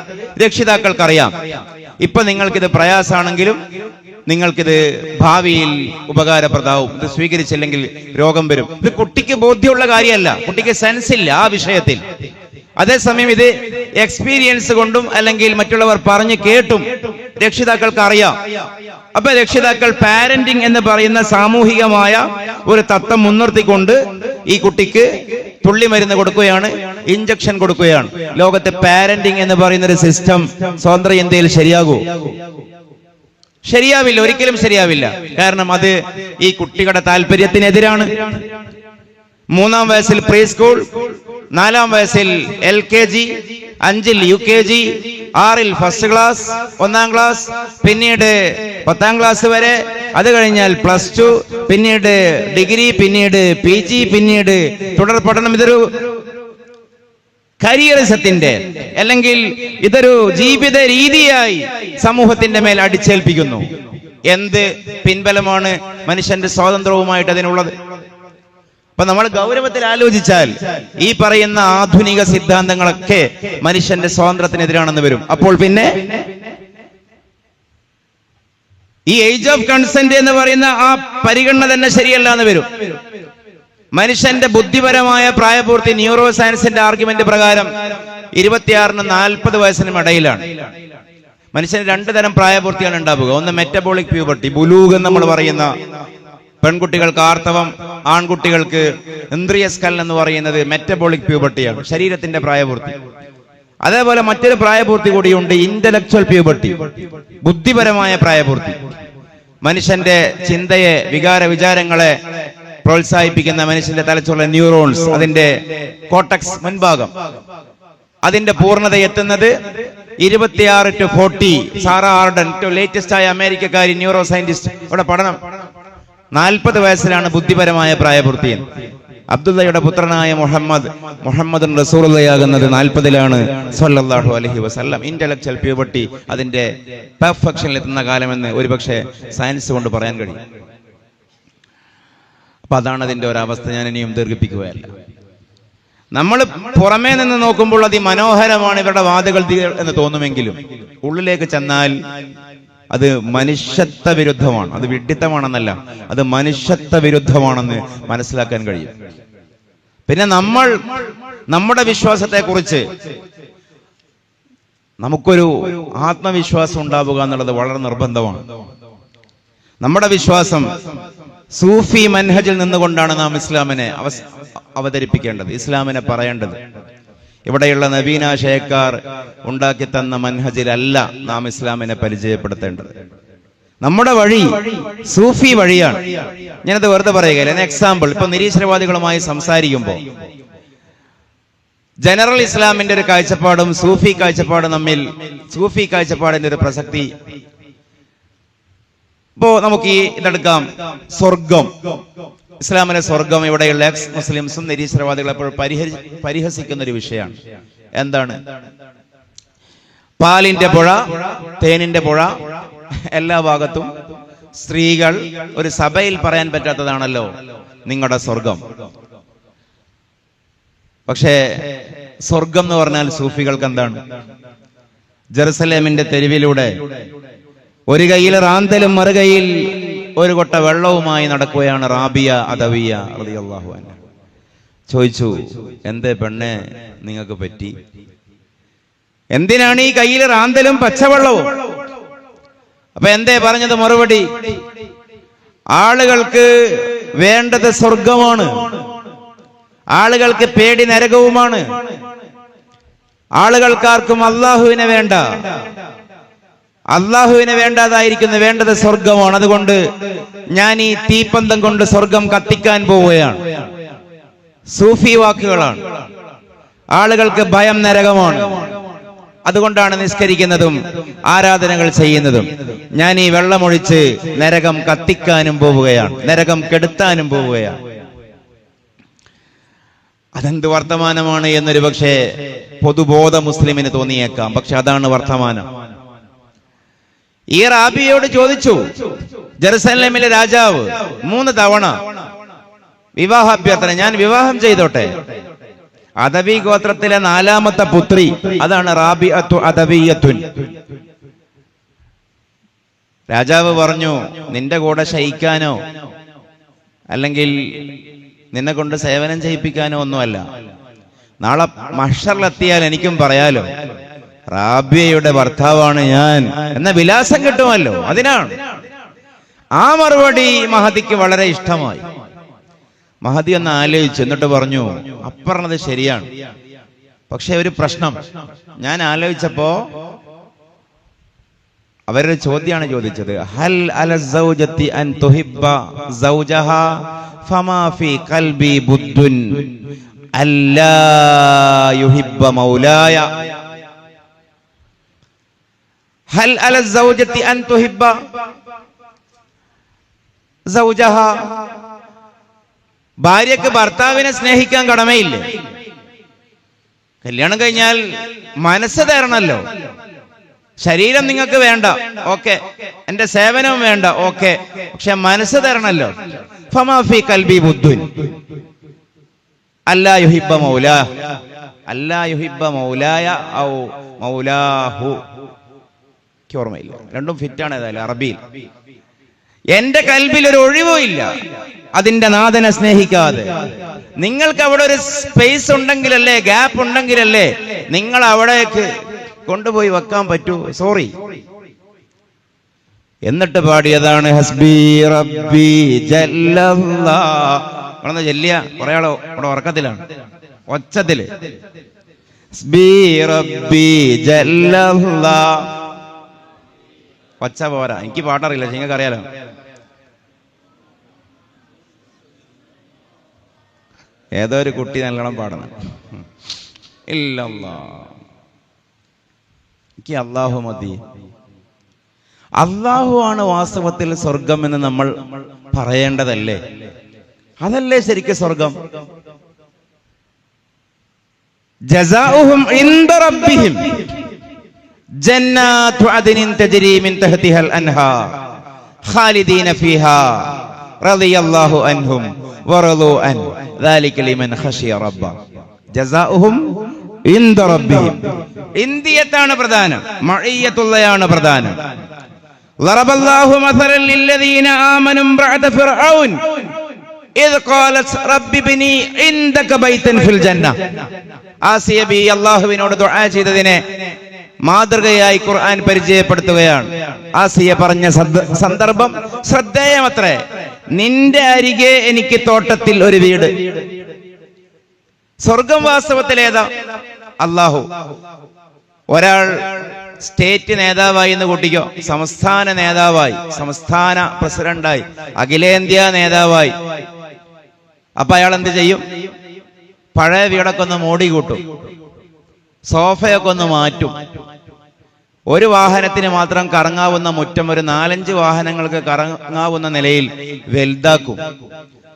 രക്ഷിതാക്കൾക്കറിയാം. ഇപ്പൊ നിങ്ങൾക്കിത് പ്രയാസമാണെങ്കിലും നിങ്ങൾക്കിത് ഭാവിയിൽ ഉപകാരപ്രദമാവും. ഇത് സ്വീകരിച്ചില്ലെങ്കിൽ രോഗം വരും. ഇത് കുട്ടിക്ക് ബോധ്യമുള്ള കാര്യമല്ല, കുട്ടിക്ക് സെൻസ് ഇല്ല ആ വിഷയത്തിൽ. അതേസമയം ഇത് എക്സ്പീരിയൻസ് കൊണ്ടും അല്ലെങ്കിൽ മറ്റുള്ളവർ പറഞ്ഞു കേട്ടും രക്ഷിതാക്കൾക്ക് അറിയാം. അപ്പൊ രക്ഷിതാക്കൾ പാരന്റിങ് എന്ന് പറയുന്ന സാമൂഹികമായ ഒരു തത്വം മുൻനിർത്തിക്കൊണ്ട് ഈ കുട്ടിക്ക് തുള്ളി മരുന്ന് കൊടുക്കുകയാണ്, ഇഞ്ചക്ഷൻ കൊടുക്കുകയാണ്. ലോകത്തെ പാരന്റിങ് എന്ന് പറയുന്ന ഒരു സിസ്റ്റം സ്വതന്ത്ര ഇന്ത്യയിൽ ശരിയാകൂ? ശരിയാവില്ല, ഒരിക്കലും ശരിയാവില്ല. കാരണം അത് ഈ കുട്ടികളുടെ താല്പര്യത്തിനെതിരാണ്. 3-ാം വയസ്സിൽ പ്രീ സ്കൂൾ, 4-ാം വയസ്സിൽ LKG, 5-ൽ UKG, 6-ൽ ഫസ്റ്റ് ക്ലാസ്, 1-ാം ക്ലാസ്, പിന്നീട് 10-ാം ക്ലാസ് വരെ, അത് കഴിഞ്ഞാൽ +2, പിന്നീട് ഡിഗ്രി, പിന്നീട് PG, പിന്നീട് തുടർ പഠനം. ഇതൊരു കരിയറിസത്തിന്റെ അല്ലെങ്കിൽ ഇതൊരു ജീവിത രീതിയായി സമൂഹത്തിന്റെ മേൽ അടിച്ചേൽപ്പിക്കുന്നു. എന്ത് പിൻബലമാണ് മനുഷ്യന്റെ സ്വാതന്ത്ര്യവുമായിട്ട് അതിനുള്ളത്? അപ്പൊ നമ്മൾ ഗൗരവത്തിൽ ആലോചിച്ചാൽ ഈ പറയുന്ന ആധുനിക സിദ്ധാന്തങ്ങളൊക്കെ മനുഷ്യന്റെ സ്വാതന്ത്ര്യത്തിനെതിരാണെന്ന് വരും. അപ്പോൾ പിന്നെ ഈ ഏജ് ഓഫ് കൺസെന്റ് എന്ന് പറയുന്ന ആ പരിഗണന തന്നെ ശരിയല്ല എന്ന് വരും. മനുഷ്യന്റെ ബുദ്ധിപരമായ പ്രായപൂർത്തി ന്യൂറോ സയൻസിന്റെ ആർഗ്യുമെന്റ് പ്രകാരം 26-നും 40 വയസ്സിനും ഇടയിലാണ്. മനുഷ്യന് 2 തരം പ്രായപൂർത്തിയാണ് ഉണ്ടാവുക. ഒന്ന് മെറ്റബോളിക് പ്യൂബർട്ടി, ബുലൂഗ് എന്ന് നമ്മൾ പറയുന്ന, പെൺകുട്ടികൾക്ക് ആർത്തവം, ആൺകുട്ടികൾക്ക് ഇന്ദ്രിയസ്കലനം എന്ന് പറയുന്നത് മെറ്റബോളിക് പ്യൂബർട്ടിയാണ്, ശരീരത്തിന്റെ പ്രായപൂർത്തി. അതേപോലെ മറ്റൊരു പ്രായപൂർത്തി കൂടിയുണ്ട്, ഇന്റലക്ച്വൽ പ്യൂബർട്ടി, ബുദ്ധിപരമായ പ്രായപൂർത്തി. മനുഷ്യന്റെ ചിന്തയെ, വിചാരങ്ങളെ പ്രോത്സാഹിപ്പിക്കുന്ന മനുഷ്യന്റെ തലച്ചോറിലെ ന്യൂറോൺസ്, അതിന്റെ കോട്ടക്സ് മുൻഭാഗം, അതിന്റെ പൂർണ്ണത എത്തുന്നത് 26 to 40. സാറ ആർഡൻ, ലേറ്റസ്റ്റ് ആയ അമേരിക്കക്കാരി ന്യൂറോ സയന്റിസ്റ്റ്, ഇവിടെ പഠനം 40 വയസ്സിലാണ് ബുദ്ധിപരമായ പ്രായപൂർത്തി. അബ്ദുള്ളയുടെ പുത്രനായ മുഹമ്മദ് റസൂലുള്ളയാകുന്നത് 40-ലാണ് സ്വല്ലല്ലാഹു അലൈഹി വസല്ലം. ഇന്റലക്ച്വൽ പ്യൂബർട്ടി അതിന്റെ പെർഫെക്ഷനിൽ എത്തുന്ന കാലമെന്ന് ഒരുപക്ഷെ സയൻസ് കൊണ്ട് പറയാൻ കഴിയും. അപ്പൊ അതാണ് അതിന്റെ ഒരവസ്ഥ. ഞാൻ ഇനിയും ദീർഘിപ്പിക്കുകയല്ല. നമ്മൾ പുറമേ നിന്ന് നോക്കുമ്പോൾ അതിമനോഹരമാണ് ഇവരുടെ വാദകൾ എന്ന് തോന്നുമെങ്കിലും ഉള്ളിലേക്ക് ചെന്നാൽ അത് മനുഷ്യത്വ വിരുദ്ധമാണ്. അത് വിഡ്ഢിത്തമാണെന്നല്ല, അത് മനുഷ്യത്വ വിരുദ്ധമാണെന്ന് മനസ്സിലാക്കാൻ കഴിയും. പിന്നെ നമ്മുടെ വിശ്വാസത്തെ കുറിച്ച് നമുക്കൊരു ആത്മവിശ്വാസം ഉണ്ടാവുക എന്നുള്ളത് വളരെ നിർബന്ധമാണ്. നമ്മുടെ വിശ്വാസം സൂഫി മൻഹജിൽ നിന്നുകൊണ്ടാണ് നാം ഇസ്ലാമിനെ അവതരിപ്പിക്കേണ്ടത്, ഇസ്ലാമിനെ പറയേണ്ടത്. ഇവിടെയുള്ള നബീനാശയക്കാർ ഉണ്ടാക്കി തന്ന മൻഹജിലല്ല നാം ഇസ്ലാമിനെ പരിചയപ്പെടുത്തേണ്ടത്. നമ്മുടെ വഴി സൂഫി വഴിയാണ്. ഞാനത് വെറുതെ പറയുകയില്ല. എക്സാമ്പിൾ, ഇപ്പൊ നിരീശ്വരവാദികളുമായി സംസാരിക്കുമ്പോൾ ജനറൽ ഇസ്ലാമിന്റെ ഒരു കാഴ്ചപ്പാടും സൂഫി കാഴ്ചപ്പാടും തമ്മിൽ, സൂഫി കാഴ്ചപ്പാടിന്റെ ഒരു പ്രസക്തി. ഇപ്പോ നമുക്ക് ഇതെടുക്കാം, സ്വർഗം, ഇസ്ലാമിലെ സ്വർഗം. ഇവിടെയുള്ള എക്സ് മുസ്ലിംസും നിരീശ്വരവാദികൾ എപ്പോഴും പരിഹസിക്കുന്ന ഒരു വിഷയമാണ്. എന്താണ്? പാലിന്റെ പുഴ, തേനിന്റെ പുഴ, എല്ലാ ഭാഗത്തും സ്ത്രീകൾ, ഒരു സഭയിൽ പറയാൻ പറ്റാത്തതാണല്ലോ നിങ്ങളുടെ സ്വർഗം. പക്ഷേ സ്വർഗം എന്ന് പറഞ്ഞാൽ സൂഫികൾക്ക് എന്താണ്? ജെറുസലേമിന്റെ തെരുവിലൂടെ ഒരു കയ്യിൽ റാന്തലും മറുകയിൽ ഒരു കൊട്ട വെള്ളവുമായി നടക്കുകയാണ് റാബിയ അദവിയ റളിയല്ലാഹു അൻഹ. ചോദിച്ചു, എന്തേ പെണ്ണെ നിങ്ങൾക്ക് പറ്റി? എന്തിനാണ് ഈ കയ്യിൽ റാന്തലും പച്ചവെള്ളവും? അപ്പൊ എന്തേ പറഞ്ഞത്? മറുപടി, ആളുകൾക്ക് വേണ്ടത് സ്വർഗമാണ്, ആളുകൾക്ക് പേടി നരകവുമാണ്, ആളുകൾക്കാർക്കും അള്ളാഹുവിനെ വേണ്ട, അള്ളാഹുവിനെ വേണ്ടാതായിരിക്കുന്നു, വേണ്ടത് സ്വർഗമാണ്. അതുകൊണ്ട് ഞാൻ ഈ തീപ്പന്തം കൊണ്ട് സ്വർഗം കത്തിക്കാൻ പോവുകയാണ്. സൂഫി വാക്കുകളാണ്. ആളുകൾക്ക് ഭയം നരകമാണ്, അതുകൊണ്ടാണ് നിസ്കരിക്കുന്നതും ആരാധനകൾ ചെയ്യുന്നതും. ഞാൻ ഈ വെള്ളമൊഴിച്ച് നരകം കത്തിക്കാനും പോവുകയാണ്, നരകം കെടുത്താനും പോവുകയാണ്. അതെന്ത് വർത്തമാനമാണ് എന്നൊരു പക്ഷേ പൊതുബോധ മുസ്ലിമിന് തോന്നിയേക്കാം. പക്ഷെ അതാണ് വർത്തമാനം. ഈ റാബിയോട് ചോദിച്ചു, ജെറുസലേമിലെ രാജാവ് 3 തവണ വിവാഹാഭ്യർത്ഥന, ഞാൻ വിവാഹം ചെയ്തോട്ടെ. അദവി ഗോത്രത്തിലെ 4ാമത്തെ പുത്രി, അതാണ് റാബിഅത്തു അദവിയത്തുൻ. രാജാവ് പറഞ്ഞു, നിന്റെ കൂടെ ശയിക്കാനോ അല്ലെങ്കിൽ നിന്നെ കൊണ്ട് സേവനം ചെയ്യിപ്പിക്കാനോ ഒന്നുമല്ല, നാളെ മഹ്ശറിലെത്തിയാൽ എനിക്കും പറയാലോ റാബിയയുടെ ഭർത്താവാണ് ഞാൻ എന്ന വിലാസം കിട്ടുമല്ലോ. അതിനാണ്. ആ മറുപടി മഹദിക്ക് വളരെ ഇഷ്ടമായി. മഹദി ഒന്ന് ആലോചിച്ചു, എന്നിട്ട് പറഞ്ഞു, അപ്പറഞ്ഞത് ശരിയാണ്, പക്ഷെ ഒരു പ്രശ്നം. ഞാൻ ആലോചിച്ചപ്പോ അവരുടെ ചോദ്യമാണ് ചോദിച്ചത്, ഹൽ അല സൗജത്തി അൻ തുഹിബ്ബ സൗജഹാ ഫമാ ഫീ ഖൽബി ബുദ്ദുൻ അല്ലാ യുഹിബ്ബ മൗലായ. ഹൽ അല സൗജത്തി അൻ തുഹിബ്ബ സൗജഹാ. ഭാര്യക്ക് ഭർത്താവിനെ സ്നേഹിക്കാൻ കടമയില്ലേ? കല്യാണം കഴിഞ്ഞാൽ മനസ്സ് തരണല്ലോ. ശരീരം നിങ്ങൾക്ക് വേണ്ട, ഓക്കെ, എന്റെ സേവനവും വേണ്ട, ഓക്കെ, പക്ഷെ മനസ്സ് തരണല്ലോ. ഫമാ ഫീ ഖൽബി ബുദ്ദുൻ അല്ലാ യുഹിബ്ബ മൗലാ. അല്ലാ യുഹിബ്ബ മൗലായ ഔ മൗലാഹു. ഓർമ്മയില്ല, രണ്ടും ഫിറ്റാണ്. ഏതായാലും അറബിയിൽ എന്റെ കൽബിൽ ഒരു ഒഴിവും ഇല്ല അതിന്റെ നാഥനെ സ്നേഹിക്കാതെ. നിങ്ങൾക്ക് അവിടെ ഒരു സ്പേസ് ഉണ്ടെങ്കിലല്ലേ, ഗ്യാപ്പ് ഉണ്ടെങ്കിലല്ലേ നിങ്ങൾ അവിടേക്ക് കൊണ്ടുപോയി വെക്കാൻ പറ്റൂ. സോറി. എന്നിട്ട് പാടിയതാണ് ഹസ്ബി റബ്ബി ജല്ലല്ലാഹ്. ചെല്ലിയ കുറെ ആളോ ഇവിടെ ഉറക്കത്തിലാണ്, ഒച്ചത്തില്. ഹസ്ബി റബ്ബി ജല്ലല്ലാഹ്. ഒച്ച പോരാ, എനിക്ക് പാട്ടറിയില്ല, നിങ്ങൾക്ക് അറിയാലോ. ഏതോ ഒരു കുട്ടി നല്ലോണം പാടണം. ഇല്ലല്ലാ, എനിക്ക് അല്ലാഹു മതി. അല്ലാഹു ആണ് വാസ്തവത്തിൽ സ്വർഗം എന്ന് നമ്മൾ പറയേണ്ടതല്ലേ? അതല്ലേ ശരിക്കും സ്വർഗം? ജസാഉഹും ഇൻദ റബ്ബിഹിം ജന്നാത്തു അദ്നിൻ തജ്രി മിൻ തഹ്തിഹൽ അൻഹാർ ഖാലിദീന ഫീഹാ റളിയല്ലാഹു അൻഹും വറളു അൻ ദാലിക ലിമൻ ഖശിയ റബ്ബ. ജസാഉഹും ഇൻദ റബ്ബിഹിം. ഇന്ദിയത്താണ് പ്രധാനം, മഅയ്യത്തുള്ളയാണ് പ്രധാനം. ളറബല്ലാഹു മസലൻ ലില്ലദീന ആമനു ഇംറഅത ഫിർഔൻ ഇദ് ഖാലത് റബ്ബിബ്നി ഇൻദക ബൈതൻ ഫിൽ ജന്ന. ആസിയ ബി അല്ലാഹുവിനോട് ദുആ ചെയ്തതിനെ മാതൃകയായി ഖുർആൻ പരിചയപ്പെടുത്തുകയാണ്. ആസിയ പറഞ്ഞ സന്ദർഭം ശ്രദ്ധേയമത്രേ. നിന്റെ അരികെ എനിക്ക് തോട്ടത്തിൽ ഒരു വീട്. സ്വർഗം വാസ്തവത്തിൽ ഏതാ? അല്ലാഹു. ഒരാൾ സ്റ്റേറ്റ് നേതാവായി എന്ന് കൂട്ടിക്കോ, സംസ്ഥാന നേതാവായി, സംസ്ഥാന പ്രസിഡന്റായി, അഖിലേന്ത്യാ നേതാവായി. അപ്പൊ അയാൾ എന്ത് ചെയ്യും? പഴയ വീടൊക്കെ ഒന്ന് മോടി കൂട്ടും, സോഫയൊക്കെ ഒന്ന് മാറ്റും. ഒരു വാഹനത്തിന് മാത്രം കറങ്ങാവുന്ന മുറ്റം ഒരു 4-5 വാഹനങ്ങൾക്ക് കറങ്ങാവുന്ന നിലയിൽ വലുതാക്കും.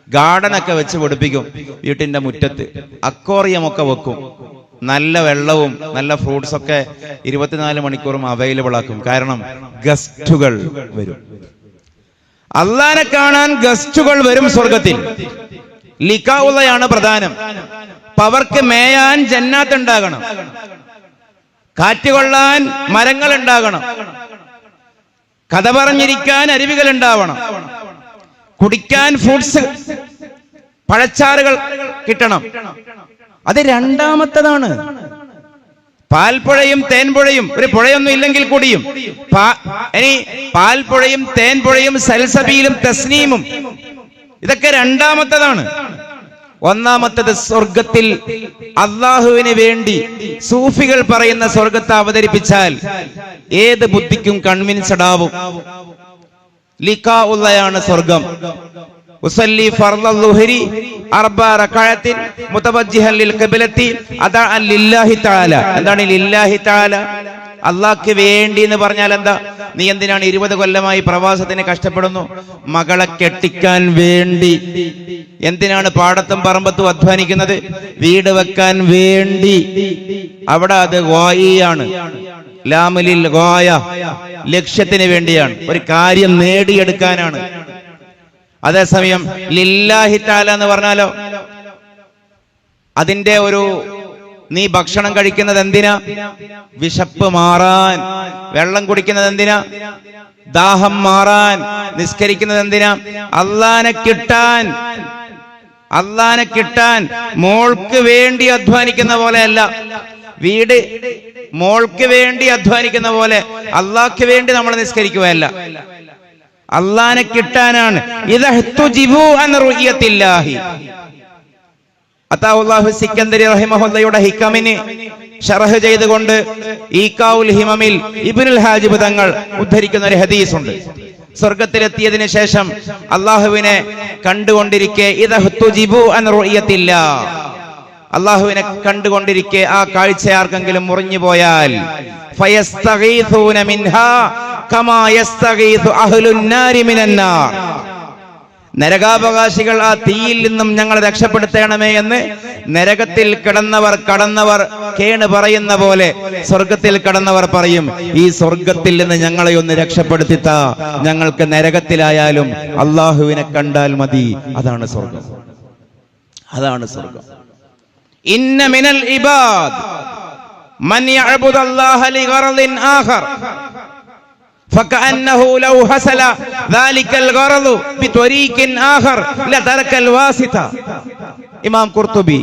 ഗാർഡനൊക്കെ വെച്ച് പിടിപ്പിക്കും വീട്ടിന്റെ മുറ്റത്ത്. അക്വേറിയമൊക്കെ വെക്കും. നല്ല വെള്ളവും നല്ല ഫ്രൂട്ട്സ് ഒക്കെ 24 മണിക്കൂറും അവൈലബിൾ ആക്കും. കാരണം ഗസ്റ്റുകൾ വരും. അള്ളാനെ കാണാൻ ഗസ്റ്റുകൾ വരും സ്വർഗത്തിൽ. ലിഖാഉള്ളയാണ് പ്രധാനം. അവർക്ക് മേയാൻ ജന്നാത്ത് ഉണ്ടാകണം, കാറ്റുകൊള്ളാൻ മരങ്ങൾ ഉണ്ടാകണം, കഥ പറഞ്ഞിരിക്കാൻ അരുവികൾ ഉണ്ടാവണം, കുടിക്കാൻ ഫ്രൂട്ട്സ് പഴച്ചാറുകൾ കിട്ടണം. അത് രണ്ടാമത്തതാണ്. പാൽപ്പുഴയും തേൻപുഴയും, ഒരു പുഴയൊന്നും ഇല്ലെങ്കിൽ കൂടിയും ഇനി പാൽപ്പുഴയും തേൻപുഴയും സൽസബീലും തസ്നീമും, ഇതൊക്കെ രണ്ടാമത്തതാണ്. ഒന്നാമത്തത് സ്വർഗത്തിൽ അള്ളാഹുവിന് വേണ്ടി സൂഫികൾ പറയുന്ന സ്വർഗത്തെ അവതരിപ്പിച്ചാൽ ഏത് ബുദ്ധിക്കും കൺവിൻസ്ഡ് ആവും. ലിഖാഉള്ളയാണ് സ്വർഗം. ഉസല്ലി ഫർളൽ ളുഹരി 4 റകഅത്തിൻ മുതവജ്ജിഹൻ ലിൽ ഖിബ്ലത്തി അദഅൻ ലില്ലാഹി തആല. എന്താണ് ലില്ലാഹി തആല? അള്ളാഹ്ക്ക് വേണ്ടി എന്ന് പറഞ്ഞാൽ എന്താ? നീ എന്തിനാണ് 20 കൊല്ലമായി പ്രവാസത്തിന് കഷ്ടപ്പെടുന്നു? മകളെ കെട്ടിക്കാൻ വേണ്ടി. എന്തിനാണ് പാടത്തും പറമ്പത്തും അധ്വാനിക്കുന്നത്? വീട് വെക്കാൻ വേണ്ടി. അവിടെ അത് ഗോയിയാണ്, ലാമിലിൽ ഗോയ, ലക്ഷ്യത്തിന് വേണ്ടിയാണ്, ഒരു കാര്യം നേടിയെടുക്കാനാണ്. അതേസമയം ലില്ലാഹി തആല എന്ന് പറഞ്ഞാലോ, അതിന്റെ ഒരു നീ ഭക്ഷണം കഴിക്കുന്നത് എന്തിനാ? വിശപ്പ് മാറാൻ. വെള്ളം കുടിക്കുന്നത് എന്തിനാ? ദാഹം മാറാൻ. നിസ്കരിക്കുന്നത് എന്തിനാ? അള്ളാനെ കിട്ടാൻ. അള്ളാനെ കിട്ടാൻ മോൾക്ക് വേണ്ടി അധ്വാനിക്കുന്ന പോലെയല്ല. വീട് മോൾക്ക് വേണ്ടി അധ്വാനിക്കുന്ന പോലെ അള്ളാഹ്ക്ക് വേണ്ടി നമ്മൾ നിസ്കരിക്കുകയല്ല. അള്ളാനെ കിട്ടാനാണ്. സിക്കന്ദരി റഹിമഹുല്ലയുടെ ഹിക്കമിന് ശറഹ് ചെയ്തുകൊണ്ട് ഈഖാഉൽ ഹിമമിൽ ഇബ്നുൽ ഹാജിബ് തങ്ങൾ ഉദ്ധരിക്കുന്ന ഒരു ഹദീസ് ഉണ്ട്. സ്വർഗത്തിലെത്തിയതിനു ശേഷം അള്ളാഹുവിനെ കണ്ടുകൊണ്ടിരിക്കെ അള്ളാഹുവിനെ കണ്ടുകൊണ്ടിരിക്കെ ആ കാഴ്ച ആർക്കെങ്കിലും മുറിഞ്ഞു പോയാൽ ഫയസ്തഗീഥൂന മിൻഹാ കമാ യസ്തഗീഥു അഹ്ലുൻ നാരി മിനൻ നാർ, നരകാവകാശികൾ ആ തീയിൽ നിന്നും ഞങ്ങളെ രക്ഷപ്പെടുത്തണമേ എന്ന് നരകത്തിൽ കടന്നവർ കേണ് പറയുന്ന പോലെ സ്വർഗത്തിൽ കടന്നവർ പറയും, ഈ സ്വർഗത്തിൽ നിന്ന് ഞങ്ങളെ ഒന്ന് രക്ഷപ്പെടുത്തിത്താ, ഞങ്ങൾക്ക് നരകത്തിലായാലും അള്ളാഹുവിനെ കണ്ടാൽ മതി. അതാണ് സ്വർഗം. അതാണ് സ്വർഗം. ഇന്ന മിനൽ ഇബാദ് മൻ യഅബുദുല്ലാഹ ലിഗറദിൻ ആഖർ فكأنه لو حصل ذلك الغرض بطريق آخر لترك الواسطة. ഇമാം ഖുർത്തുബി.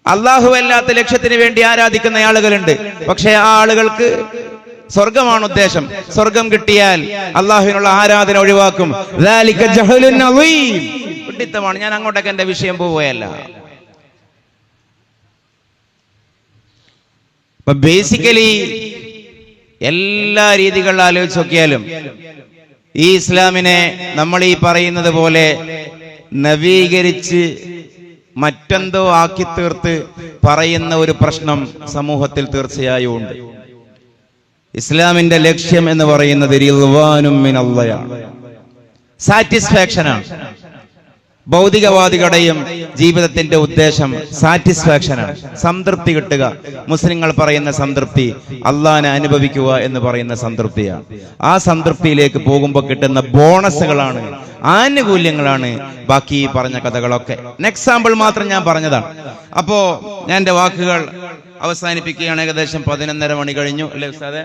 അല്ലാഹു അല്ലാത്ത ലക്ഷ്യത്തിന് വേണ്ടി ആരാധിക്കുന്ന ആളുകളുണ്ട്. പക്ഷേ ആ ആളുകൾക്ക് സ്വർഗമാണ് ഉദ്ദേശം. സ്വർഗം കിട്ടിയാൽ അല്ലാഹുവിനുള്ള ആരാധന ഒഴിവാക്കും. ذلك جهل عظيم. വിഡിത്തമാണ്. ഞാൻ അങ്ങോട്ടേക്ക് എന്റെ വിഷയം പോവുകയല്ല. ബേസിക്കലി എല്ലാ രീതികളിൽ ആലോചിച്ച് നോക്കിയാലും ഈ ഇസ്ലാമിനെ നമ്മൾ ഈ പറയുന്നത് പോലെ നവീകരിച്ച് മറ്റെന്തോ ആക്കി തീർത്ത് പറയുന്ന ഒരു പ്രശ്നം സമൂഹത്തിൽ തീർച്ചയായും ഉണ്ട്. ഇസ്ലാമിന്റെ ലക്ഷ്യം എന്ന് പറയുന്നത് റിദ്വാനും മിനല്ലാഹ്, സാറ്റിസ്ഫാക്ഷനാണ്. ഭൗതികവാദികളുടെയും ജീവിതത്തിന്റെ ഉദ്ദേശം സാറ്റിസ്ഫാക്ഷനാണ്, സംതൃപ്തി കിട്ടുക. മുസ്ലിങ്ങൾ പറയുന്ന സംതൃപ്തി അള്ളാഹനെ അനുഭവിക്കുക എന്ന് പറയുന്ന സംതൃപ്തിയാണ്. ആ സംതൃപ്തിയിലേക്ക് പോകുമ്പോൾ കിട്ടുന്ന ബോണസുകളാണ്, ആനുകൂല്യങ്ങളാണ് ബാക്കി പറഞ്ഞ കഥകളൊക്കെ. എക്സാമ്പിൾ മാത്രം ഞാൻ പറഞ്ഞതാണ്. അപ്പോ ഞാൻ എന്റെ വാക്കുകൾ അവസാനിപ്പിക്കുകയാണ്. ഏകദേശം 11:30 മണി കഴിഞ്ഞു അല്ലേ ഉസ്താദേ?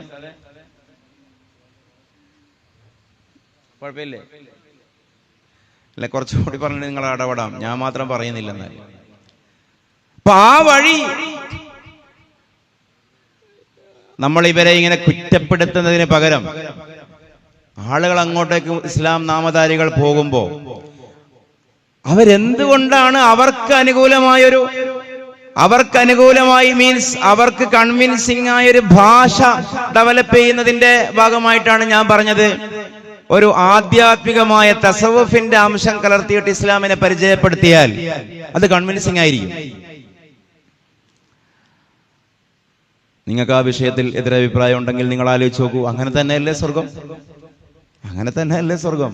കുഴപ്പമില്ലേ? അല്ലെ, കുറച്ചുകൂടി പറഞ്ഞ് നിങ്ങൾ ഇടപെടാം, ഞാൻ മാത്രം പറയുന്നില്ലെന്നാൽ. അപ്പൊ ആ വഴി നമ്മൾ ഇവരെ ഇങ്ങനെ കുറ്റപ്പെടുത്തുന്നതിന് പകരം ആളുകൾ അങ്ങോട്ടേക്ക് ഇസ്ലാം നാമധാരികൾ പോകുമ്പോ അവരെന്തുകൊണ്ടാണ് അവർക്ക് അനുകൂലമായി മീൻസ് അവർക്ക് കൺവിൻസിംഗ് ആയൊരു ഭാഷ ഡെവലപ്പ് ചെയ്യുന്നതിന്റെ ഭാഗമായിട്ടാണ് ഞാൻ പറഞ്ഞത്. ഒരു ആധ്യാത്മികമായ തസവുഫിന്റെ അംശം കലർത്തിയിട്ട് ഇസ്ലാമിനെ പരിചയപ്പെടുത്തിയാൽ അത് കൺവിൻസിംഗ് ആയിരിക്കും. നിങ്ങൾക്ക് ആ വിഷയത്തിൽ എതിരഭിപ്രായം ഉണ്ടെങ്കിൽ നിങ്ങൾ ആലോചിച്ച് നോക്കൂ. അങ്ങനെ തന്നെയല്ലേ സ്വർഗം? അങ്ങനെ തന്നെയല്ലേ സ്വർഗം?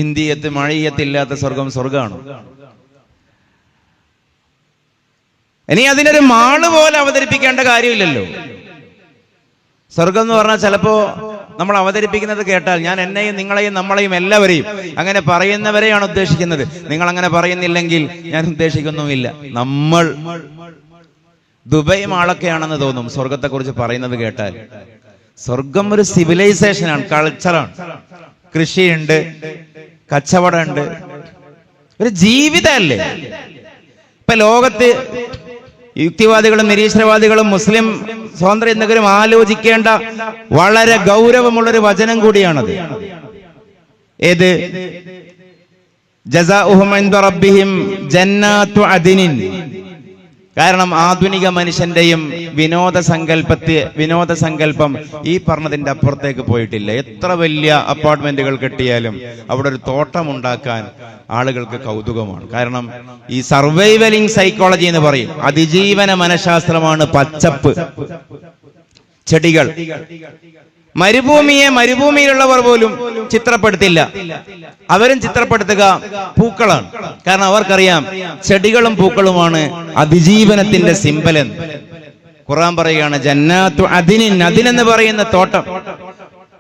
ഇന്ത്യത്ത് മഴയത്തില്ലാത്ത സ്വർഗമാണ്. ഇനി അതിനൊരു മാള് പോലെ അവതരിപ്പിക്കേണ്ട കാര്യമില്ലല്ലോ. സ്വർഗം എന്ന് പറഞ്ഞാൽ ചിലപ്പോ നമ്മൾ അവതരിപ്പിക്കുന്നത് കേട്ടാൽ ഞാൻ എന്നെയും നിങ്ങളെയും നമ്മളെയും എല്ലാവരെയും അങ്ങനെ പറയുന്നവരെയാണ് ഉദ്ദേശിക്കുന്നത്. നിങ്ങൾ അങ്ങനെ പറയുന്നില്ലെങ്കിൽ ഞാൻ ഉദ്ദേശിക്കുന്നുമില്ല. നമ്മൾ ദുബൈ മാളൊക്കെയാണെന്ന് തോന്നും സ്വർഗത്തെക്കുറിച്ച് പറയുന്നത് കേട്ടാൽ. സ്വർഗം ഒരു സിവിലൈസേഷനാണ്, കൾച്ചറാണ്. കൃഷിയുണ്ട്, കച്ചവടമുണ്ട്, ഒരു ജീവിതമല്ലേ. ഇപ്പൊ ലോകത്ത് യുക്തിവാദികളും നിരീശ്വരവാദികളും മുസ്ലിം സ്വാതന്ത്ര്യ ചിന്തകരും ആലോചിക്കേണ്ട വളരെ ഗൗരവമുള്ളൊരു വചനം കൂടിയാണത്. ഏത്? ജസാഉഹും ഇൻദ റബ്ബിഹിം ജന്നാത്തു അദ്നിൻ. കാരണം ആധുനിക മനുഷ്യന്റെയും വിനോദസങ്കല്പം ഈ പറഞ്ഞതിന്റെ അപ്പുറത്തേക്ക് പോയിട്ടില്ല. എത്ര വലിയ അപ്പാർട്ട്മെന്റുകൾ കെട്ടിയാലും അവിടെ ഒരു തോട്ടം ഉണ്ടാക്കാൻ ആളുകൾക്ക് കൗതുകമാണ്. കാരണം ഈ സർവൈവലിംഗ് സൈക്കോളജി എന്ന് പറയും, അതിജീവന മനഃശാസ്ത്രമാണ് പച്ചപ്പ്, ചെടികൾ. മരുഭൂമിയിലുള്ളവർ പോലും ചിത്രപ്പെടുത്തില്ല, അവരും ചിത്രപ്പെടുത്തുക പൂക്കളാണ്. കാരണം അവർക്കറിയാം ചെടികളും പൂക്കളുമാണ് അതിജീവനത്തിന്റെ സിമ്പൽ എന്ന്. ഖുർആൻ പറയുകയാണ് ജന്നാത്തു അദ്നിൻ, അദ്നെന്ന് പറയുന്ന തോട്ടം.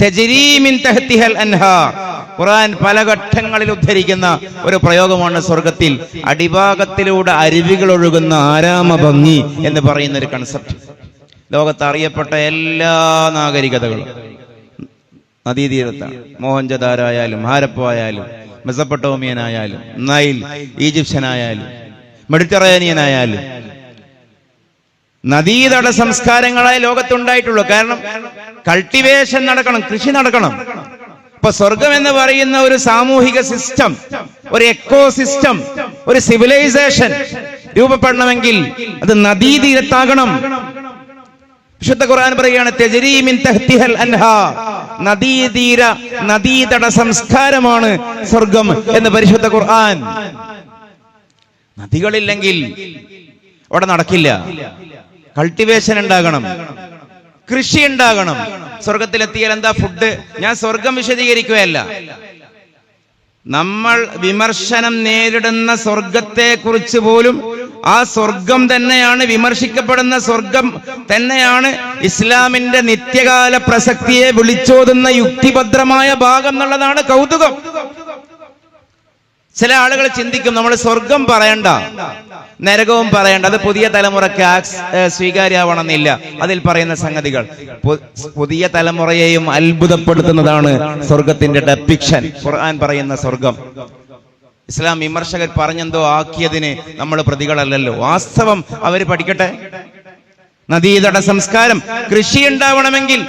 തജ്രീ മിൻ തഹ്തിഹൽ അൻഹാർ. ഖുർആൻ പല ഘട്ടങ്ങളിൽ ഉദ്ധരിക്കുന്ന ഒരു പ്രയോഗമാണ് സ്വർഗത്തിൽ അടിഭാഗത്തിലൂടെ അരുവികൾ ഒഴുകുന്ന ആരാമ ഭംഗി എന്ന് പറയുന്ന ഒരു കൺസെപ്റ്റ്. ലോകത്ത് അറിയപ്പെട്ട എല്ലാ നാഗരികതകളും നദീതീരത്താണ്. മോഹൻജദാരോ ആയാലും ഹാരപ്പോ ആയാലും മെസപ്പൊട്ടോമിയനായാലും നൈൽ ഈജിപ്ഷ്യനായാലും മെഡിറ്ററേനിയനായാലും നദീതട സംസ്കാരങ്ങളായ ലോകത്തുണ്ടായിട്ടുള്ളൂ. കാരണം കൾട്ടിവേഷൻ നടക്കണം, കൃഷി നടക്കണം. ഇപ്പൊ സ്വർഗം എന്ന് പറയുന്ന ഒരു സാമൂഹിക സിസ്റ്റം, ഒരു എക്കോ സിസ്റ്റം, ഒരു സിവിലൈസേഷൻ രൂപപ്പെടണമെങ്കിൽ അത് നദീതീരത്താകണം. വിശുദ്ധ ഖുർആൻ പറയുകയാണ് തജ്രീ മിൻ തഹ്തിഹൽ അൻഹാർ, നദീതട സംസ്കാരമാണ് സ്വർഗം എന്ന് പരിശുദ്ധ ഖുർആൻ. നദികളില്ലെങ്കിൽ അവിടെ നടക്കില്ല. കൾട്ടിവേഷൻ ഉണ്ടാകണം, കൃഷി ഉണ്ടാകണം. സ്വർഗത്തിലെത്തിയാൽ എന്താ ഫുഡ്? ഞാൻ സ്വർഗം വിശദീകരിക്കുകയല്ല. നമ്മൾ വിമർശനം നേരിടുന്ന സ്വർഗത്തെ കുറിച്ച് പോലും ആ സ്വർഗം തന്നെയാണ്, വിമർശിക്കപ്പെടുന്ന സ്വർഗം തന്നെയാണ് ഇസ്ലാമിന്റെ നിത്യകാല പ്രസക്തിയെ വിളിച്ചോതുന്ന യുക്തിഭദ്രമായ ഭാഗം എന്നുള്ളതാണ് കൗതുകം. ചില ആളുകൾ ചിന്തിക്കും നമ്മൾ സ്വർഗം പറയണ്ട, നരകവും പറയണ്ട, അത് പുതിയ തലമുറയ്ക്ക് സ്വീകാര്യമാവണമെന്നില്ല. അതിൽ പറയുന്ന സംഗതികൾ പുതിയ തലമുറയെയും അത്ഭുതപ്പെടുത്തുന്നതാണ് സ്വർഗത്തിന്റെ ഡെപ്പിക്ഷൻ. ഖുർആൻ പറയുന്ന സ്വർഗം ഇസ്ലാം വിമർശകർ പറഞ്ഞെന്തോ ആക്കിയതിന് നമ്മൾ പ്രതികളല്ലല്ലോ. വാസ്തവം അവർ പഠിക്കട്ടെ. നദീതട സംസ്കാരം, കൃഷി ഉണ്ടാവണമെങ്കിൽ,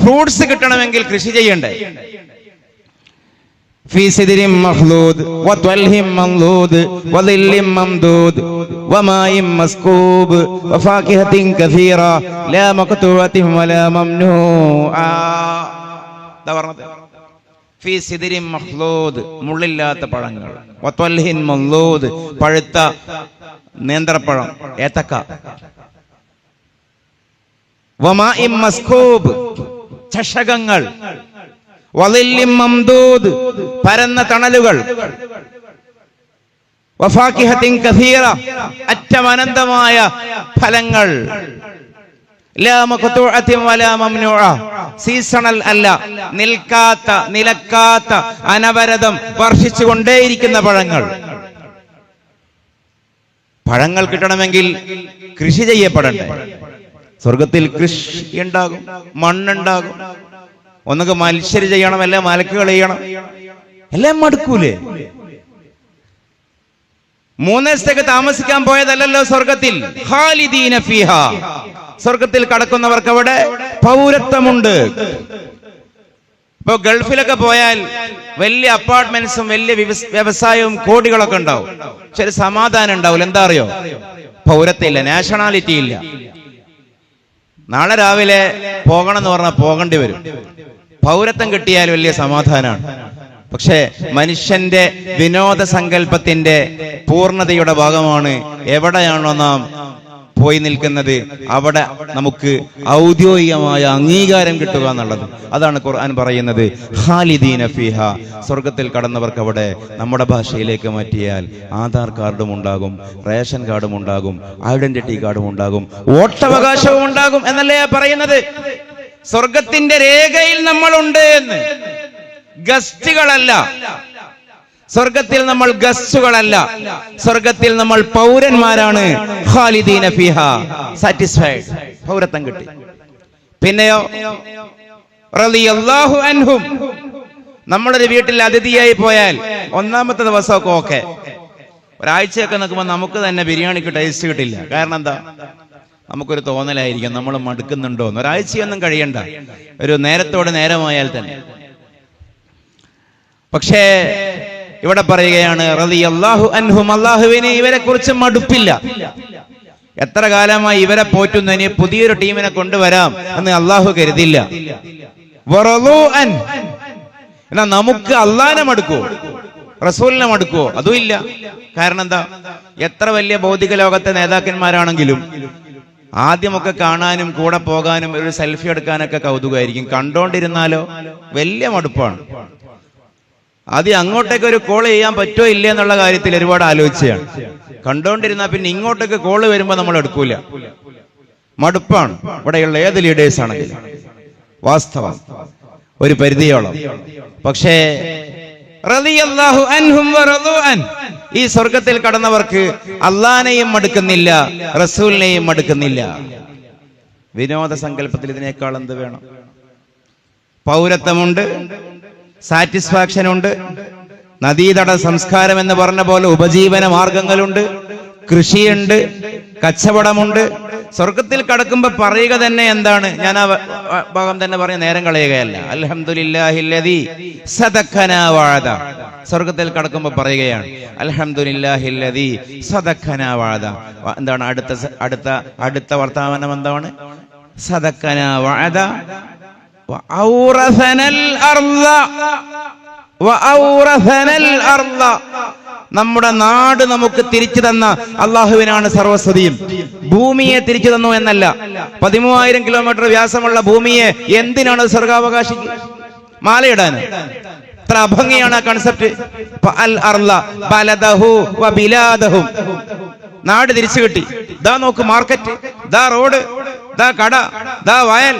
ഫ്രൂട്ട്സ് കിട്ടണമെങ്കിൽ കൃഷി ചെയ്യണ്ടേ? في سدر مخلود وطلح منضود وظل ممدود وماء مسكوب وفاكهة كثيرة لا مقطوعة ولا ممنوعة. في سدر مخلود മുള്ളില്ലാത്ത പഴങ്ങൾ, وطلح منضود പഴുത്ത നേന്ത്രപ്പഴം, ഏത്തക്ക, وماء مسكوب ചഷകങ്ങൾ, വളില്ലിൻ മംദൂദ് പരന്ന തണലുകൾ, വഫാകിഹത്തിൻ കസീറ അറ്റമനന്തമായ ഫലങ്ങൾ, ലാ മഖ്തൂഅത്തിൻ വലാ മംനൂഅ സീസണൽ അല്ല, നിൽക്കാത്ത നിലക്കാത്ത അനവരതം വർഷിച്ചുകൊണ്ടേയിരിക്കുന്ന പഴങ്ങൾ. പഴങ്ങൾ കിട്ടണമെങ്കിൽ കൃഷി ചെയ്യപ്പെടണ്ടേ? സ്വർഗത്തിൽ കൃഷി ഉണ്ടാകും, മണ്ണുണ്ടാകും. ഒന്നൊക്കെ മത്സരി ചെയ്യണം, എല്ലാം മലക്കുകൾ ചെയ്യണം, എല്ലാം മടുക്കൂലേ? 3 ദിവസത്തേക്ക് താമസിക്കാൻ പോയതല്ലല്ലോ സ്വർഗത്തിൽ. ഖാലിദീന ഫീഹാ, സ്വർഗത്തിൽ കടക്കുന്നവർക്ക് അവിടെ പൗരത്വമുണ്ട്. ഇപ്പൊ ഗൾഫിലൊക്കെ പോയാൽ വലിയ അപ്പാർട്ട്മെന്റ്സും വലിയ വ്യവസായവും കോടികളൊക്കെ ഉണ്ടാവും. പക്ഷെ ഒരു സമാധാനം ഉണ്ടാവില്ല. എന്താ അറിയോ? പൗരത്വം ഇല്ല, നാഷണാലിറ്റി ഇല്ല. നാളെ രാവിലെ പോകണം എന്ന് പറഞ്ഞാൽ പോകേണ്ടി വരും. പൗരത്വം കിട്ടിയാൽ വലിയ സമാധാനമാണ്. പക്ഷേ മനുഷ്യന്റെ വിനോദ സങ്കല്പത്തിന്റെ പൂർണ്ണതയുടെ ഭാഗമാണ് എവിടെയാണോ നാം പോയി നിൽക്കുന്നത് അവിടെ നമുക്ക് ഔദ്യോഗികമായ അംഗീകാരം കിട്ടുക എന്നുള്ളത്. അതാണ് ഖുർആൻ പറയുന്നത് ഖാലിദീന ഫീഹ, സ്വർഗത്തിൽ കടന്നവർക്ക് അവിടെ നമ്മുടെ ഭാഷയിലേക്ക് മാറ്റിയാൽ ആധാർ കാർഡും ഉണ്ടാകും, റേഷൻ കാർഡും ഉണ്ടാകും, ഐഡന്റിറ്റി കാർഡും ഉണ്ടാകും, വോട്ടവകാശവും ഉണ്ടാകും എന്നല്ലേ പറയുന്നത്. സ്വർഗത്തിന്റെ രേഖയിൽ നമ്മളുണ്ട് എന്ന്. ഗസ്റ്റുകളല്ല സ്വർഗത്തിൽ, നമ്മൾ ഗസ്റ്റുകളല്ല. സ്വർഗത്തിൽ നമ്മൾ പൗരന്മാരാണ്. ഖാലിദീന ഫീഹ, സാറ്റിസ്ഫൈഡ്, പൗരത്വം കിട്ടി. പിന്നെയോ റളിയല്ലാഹു അൻഹും, നമ്മളൊരു വീട്ടിൽ അതിഥിയായി പോയാൽ 1ാമത്തെ ദിവസമൊക്കെ ഓക്കെ, ഒരാഴ്ചയൊക്കെ നിൽക്കുമ്പോൾ നമുക്ക് തന്നെ ബിരിയാണിക്ക് ടേസ്റ്റ് കിട്ടില്ല. കാരണം എന്താ? നമുക്കൊരു തോന്നലായിരിക്കും നമ്മൾ മടുക്കുന്നുണ്ടോ എന്ന്. ഒരാഴ്ചയൊന്നും കഴിയണ്ട, ഒരു നേരത്തോടെ നേരമായാൽ തന്നെ. പക്ഷേ ഇവിടെ പറയുകയാണ് റളിയല്ലാഹു അൻഹും, അല്ലാഹുവിനെ ഇവരെ കുറിച്ച് മടുപ്പില്ല. എത്ര കാലമായി ഇവരെ പോറ്റുന്നു, ഇനി പുതിയൊരു ടീമിനെ കൊണ്ടുവരാം എന്ന് അല്ലാഹു കരുതില്ല. വറളൂ അൻ, എന്നാ നമുക്ക് അല്ലാഹനെ മടുക്കുവോ, റസൂലിനെ മടുക്കുവോ? അതും ഇല്ല. കാരണം എന്താ? എത്ര വലിയ ഭൗതിക ലോകത്തെ നേതാക്കന്മാരാണെങ്കിലും ആദ്യമൊക്കെ കാണാനും കൂടെ പോകാനും ഒരു സെൽഫി എടുക്കാനൊക്കെ കൗതുകമായിരിക്കും. കണ്ടോണ്ടിരുന്നാലോ വലിയ മടുപ്പാണ്. ആദ്യം അങ്ങോട്ടേക്ക് ഒരു കോൾ ചെയ്യാൻ പറ്റുമോ ഇല്ല എന്നുള്ള കാര്യത്തിൽ ഒരുപാട് ആലോചിച്ചാണ്. കണ്ടോണ്ടിരുന്നാൽ പിന്നെ ഇങ്ങോട്ടേക്ക് കോള് വരുമ്പോ നമ്മൾ എടുക്കൂല, മടുപ്പാണ്. ഇവിടെയുള്ള ഏത് ലീഡേഴ്സ് ആണെങ്കിലും വാസ്തവം ഒരു പരിധിയോളം. പക്ഷേ റളിയല്ലാഹു അൻഹും വറളൂ അൻ, ഈ സ്വർഗത്തിൽ കടന്നവർക്ക് അള്ളാനെയും മടുക്കുന്നില്ല, റസൂലിനെയും മടുക്കുന്നില്ല. വിനോദ സങ്കല്പത്തിൽ ഇതിനേക്കാൾ എന്ത് വേണം? പൗരത്വമുണ്ട്, സാറ്റിസ്ഫാക്ഷൻ ഉണ്ട്, നദീതട സംസ്കാരം എന്ന് പറഞ്ഞ പോലെ ഉപജീവന മാർഗങ്ങളുണ്ട്, കൃഷിയുണ്ട്, കച്ചവടമുണ്ട്. സ്വർഗത്തിൽ കടക്കുമ്പോ പറയുക തന്നെ എന്താണ്? ഞാൻ ആ ഭാഗം തന്നെ പറഞ്ഞ നേരം കളയുകയല്ല. അൽഹംദുലില്ലാഹില്ലദീ സദഖനാ വഅദ. സ്വർഗത്തിൽ കടക്കുമ്പോ പറയുകയാണ് അൽഹംദുലില്ലാഹില്ലദീ സദഖനാ വഅദ. എന്താണ് അടുത്ത വർത്തമാനം? എന്താണ്? സദഖനാ വഅദ വഔറസനൽ അർള വഔറസനൽ അർള. നമ്മുടെ നാട് നമുക്ക് തിരിച്ചു തന്ന അള്ളാഹുവിനാണ് സർവസ്വതിയും. ഭൂമിയെ തിരിച്ചു തന്നു എന്നല്ല. 13,000 കിലോമീറ്റർ വ്യാസമുള്ള ഭൂമിയെ എന്തിനാണ് സ്വർഗാവകാശി? മാലയിടാൻ. എത്ര അഭംഗിയാണ് ആ കൺസെപ്റ്റ്. നാട് തിരിച്ചു കിട്ടി. ദാ നോക്ക് മാർക്കറ്റ്, ദാ റോഡ്, ദാ കട, ദാ വയൽ.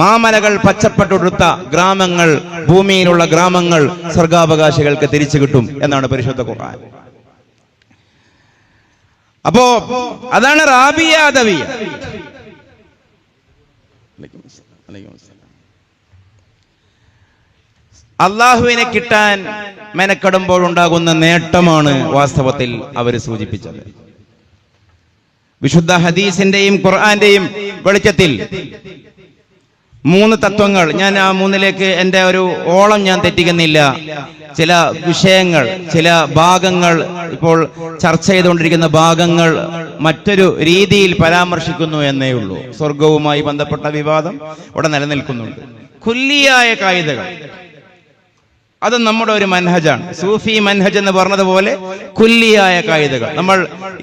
മാമലകൾ പച്ചപ്പട്ടുടുത്ത ഗ്രാമങ്ങൾ, ഭൂമിയിലുള്ള ഗ്രാമങ്ങൾ സ്വർഗാവകാശികൾക്ക് തിരിച്ചു കിട്ടും എന്നാണ് പരിശുദ്ധ ഖുർആൻ. അപ്പോ അതാണ് റാബിയ അദവിയ. അള്ളാഹുവിനെ കിട്ടാൻ മെനക്കെടുമ്പോൾ ഉണ്ടാകുന്ന നേട്ടമാണ് വാസ്തവത്തിൽ അവർ സൂചിപ്പിച്ചത്. വിശുദ്ധ ഹദീസിന്റെയും ഖുർആന്റെയും വെളിച്ചത്തിൽ 3 തത്വങ്ങൾ, ഞാൻ ആ 3ലേക്ക് എൻ്റെ ഒരു ഓളം ഞാൻ തെറ്റിക്കുന്നില്ല. ചില വിഷയങ്ങൾ, ചില ഭാഗങ്ങൾ, ഇപ്പോൾ ചർച്ച ചെയ്തുകൊണ്ടിരിക്കുന്ന ഭാഗങ്ങൾ മറ്റൊരു രീതിയിൽ പരാമർശിക്കുന്നു എന്നേ ഉള്ളൂ. സ്വർഗവുമായി ബന്ധപ്പെട്ട വിവാദം ഇവിടെ നിലനിൽക്കുന്നുണ്ട്. കുല്ലിയായ കായികകൾ, അത് നമ്മുടെ ഒരു മൻഹജാണ്. സൂഫി മൻഹജ് എന്ന് പറഞ്ഞതുപോലെ കുല്ലിയായ കായികകൾ. നമ്മൾ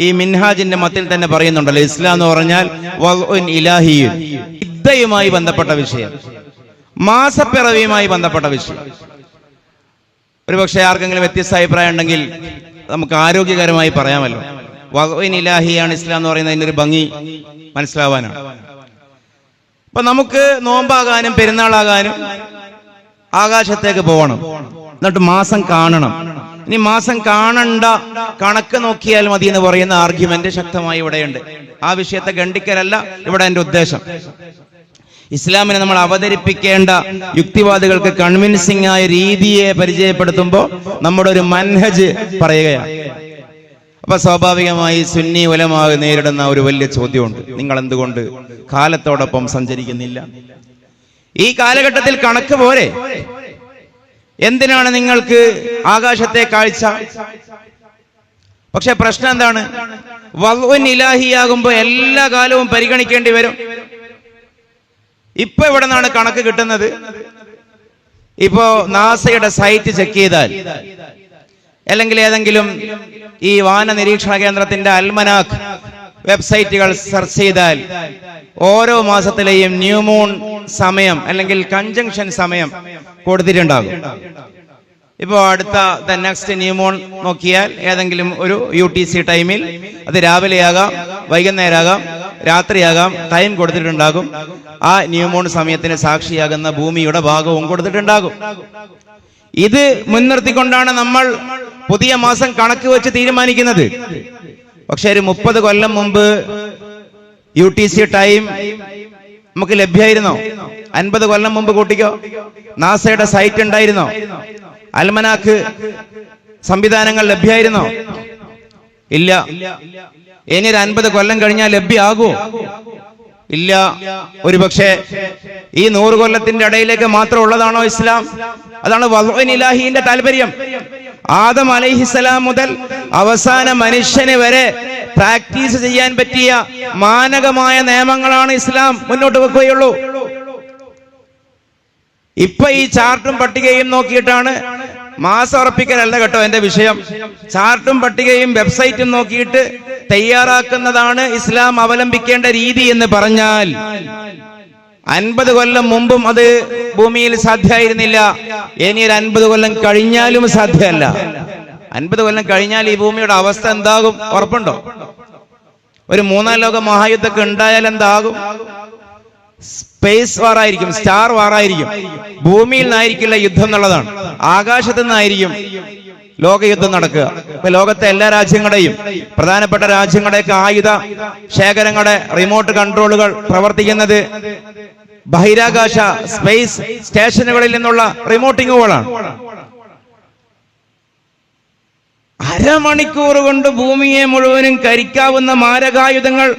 ഈ മിൻഹാജിന്റെ മത്തിൽ തന്നെ പറയുന്നുണ്ടല്ലോ, ഇസ്ലാം എന്ന് പറഞ്ഞാൽ വദ്ഉൻ ഇലാഹിയുൻ, യുമായി ബന്ധപ്പെട്ട വിഷയം, മാസപ്പിറവിയുമായി ബന്ധപ്പെട്ട വിഷയം. ഒരുപക്ഷെ ആർക്കെങ്കിലും വ്യത്യസ്ത അഭിപ്രായം ഉണ്ടെങ്കിൽ നമുക്ക് ആരോഗ്യകരമായി പറയാമല്ലോ. വദ്ഉൻ ഇലാഹിയാണ് ഇസ്ലാം എന്ന് പറയുന്നതിന്റെ ഒരു ഭംഗി മനസ്സിലാവാനാണ്. അപ്പൊ നമുക്ക് നോമ്പാകാനും പെരുന്നാളാകാനും ആകാശത്തേക്ക് പോകണം, എന്നിട്ട് മാസം കാണണം. ഇനി മാസം കാണണ്ട, കണക്ക് നോക്കിയാൽ മതി എന്ന് പറയുന്ന ആർഗ്യുമെന്റ് ശക്തമായി ഇവിടെയുണ്ട്. ആ വിഷയത്തെ ഖണ്ഡിക്കലല്ല ഇവിടെ എന്റെ ഉദ്ദേശം. ഇസ്ലാമിനെ നമ്മൾ അവതരിപ്പിക്കേണ്ട യുക്തിവാദികൾക്ക് കൺവിൻസിംഗ് ആയ രീതിയെ പരിചയപ്പെടുത്തുമ്പോൾ നമ്മുടെ ഒരു മൻഹജ് പറയുകയാണ്. അപ്പൊ സ്വാഭാവികമായി സുന്നി ഉലമാ നേരിടുന്ന ഒരു വലിയ ചോദ്യമുണ്ട്: നിങ്ങൾ എന്തുകൊണ്ട് കാലത്തോടൊപ്പം സഞ്ചരിക്കുന്നില്ല? ഈ കാലഘട്ടത്തിൽ കണക്ക് പോരെ? എന്തിനാണ് നിങ്ങൾക്ക് ആകാശത്തെ കാഴ്ച? പക്ഷെ പ്രശ്നം എന്താണ്? വദ്ഉൻ ഇലാഹിയാകുമ്പോ എല്ലാ കാലവും പരിഗണിക്കേണ്ടി വരും. ഇപ്പൊ എവിടെ നിന്നാണ് കണക്ക് കിട്ടുന്നത്? ഇപ്പോ നാസയുടെ സൈറ്റ് ചെക്ക് ചെയ്താൽ, അല്ലെങ്കിൽ ഏതെങ്കിലും ഈ വാന നിരീക്ഷണ കേന്ദ്രത്തിന്റെ അൽമനാഖ് വെബ്സൈറ്റുകൾ സെർച്ച് ചെയ്താൽ ഓരോ മാസത്തിലെയും ന്യൂമൂൺ സമയം അല്ലെങ്കിൽ കൺജങ്ഷൻ സമയം കൊടുത്തിട്ടുണ്ടാകും. ഇപ്പോൾ അടുത്ത നെക്സ്റ്റ് ന്യൂമൂൺ നോക്കിയാൽ ഏതെങ്കിലും ഒരു UTC ടൈമിൽ, അത് രാവിലെയാകാം, വൈകുന്നേരമാകാം, രാത്രിയാകാം, ടൈം കൊടുത്തിട്ടുണ്ടാകും. ആ ന്യൂമൂൺ സമയത്തിന് സാക്ഷിയാകുന്ന ഭൂമിയുടെ ഭാഗവും കൊടുത്തിട്ടുണ്ടാകും. ഇത് മുൻനിർത്തിക്കൊണ്ടാണ് നമ്മൾ പുതിയ മാസം കണക്ക് വെച്ച് തീരുമാനിക്കുന്നത്. പക്ഷെ ഒരു 30 കൊല്ലം മുമ്പ് UTC ടൈം നമുക്ക് ലഭ്യമായിരുന്നോ? 50 കൊല്ലം മുമ്പ് കൂട്ടിക്കോ, നാസയുടെ സൈറ്റ് ഉണ്ടായിരുന്നോ? അൽമനാക്ക് സംവിധാനങ്ങൾ ലഭ്യമായിരുന്നോ? ഇല്ല. ഇനി ഒരു 50 കൊല്ലം കഴിഞ്ഞാൽ ലഭ്യമാകുമോ? ഇല്ല. ഒരുപക്ഷെ ഈ 100 കൊല്ലത്തിന്റെ ഇടയിലേക്ക് മാത്രം ഉള്ളതാണോ ഇസ്ലാം? അതാണ് വദ്ഉൻ ഇലാഹിന്റെ താല്പര്യം. ആദം അലൈഹിസ്സലാം മുതൽ അവസാന മനുഷ്യന് വരെ പ്രാക്ടീസ് ചെയ്യാൻ പറ്റിയ മാനകമായ നിയമങ്ങളാണ് ഇസ്ലാം മുന്നോട്ട് വെക്കുകയുള്ളൂ. ഇപ്പൊ ഈ ചാർട്ടും പട്ടികയും നോക്കിയിട്ടാണ്, മാസം ഉറപ്പിക്കലല്ല കേട്ടോ എന്റെ വിഷയം, ചാർട്ടും പട്ടികയും വെബ്സൈറ്റും നോക്കിയിട്ട് തയ്യാറാക്കുന്നതാണ് ഇസ്ലാം അവലംബിക്കേണ്ട രീതി എന്ന് പറഞ്ഞാൽ 50 കൊല്ലം മുമ്പും അത് ഭൂമിയിൽ സാധ്യമായിരുന്നില്ല. ഇനി ഒരു 50 കൊല്ലം കഴിഞ്ഞാലും സാധ്യമല്ല. 50 കൊല്ലം കഴിഞ്ഞാൽ ഈ ഭൂമിയുടെ അവസ്ഥ എന്താകും ഉറപ്പുണ്ടോ? ഒരു 3ാം ലോക മഹായുദ്ധമൊക്കെ ഉണ്ടായാൽ എന്താകും? സ്പേസ് വാറായിരിക്കും, സ്റ്റാർ വാറായിരിക്കും. ഭൂമിയിൽ നിന്നായിരിക്കില്ല യുദ്ധം എന്നുള്ളതാണ്, ആകാശത്തു നിന്നായിരിക്കും ലോകയുദ്ധം നടക്കുക. ഇപ്പൊ ലോകത്തെ എല്ലാ രാജ്യങ്ങളുടെയും, പ്രധാനപ്പെട്ട രാജ്യങ്ങളുടെയൊക്കെ ആയുധ ശേഖരങ്ങളുടെ റിമോട്ട് കൺട്രോളുകൾ പ്രവർത്തിക്കുന്നത് ബഹിരാകാശ സ്പേസ് സ്റ്റേഷനുകളിൽ നിന്നുള്ള റിമോട്ടിങ്ങുകളാണ്. അരമണിക്കൂർ കൊണ്ട് ഭൂമിയെ മുഴുവനും കരിക്കാവുന്ന മാരകായുധങ്ങൾ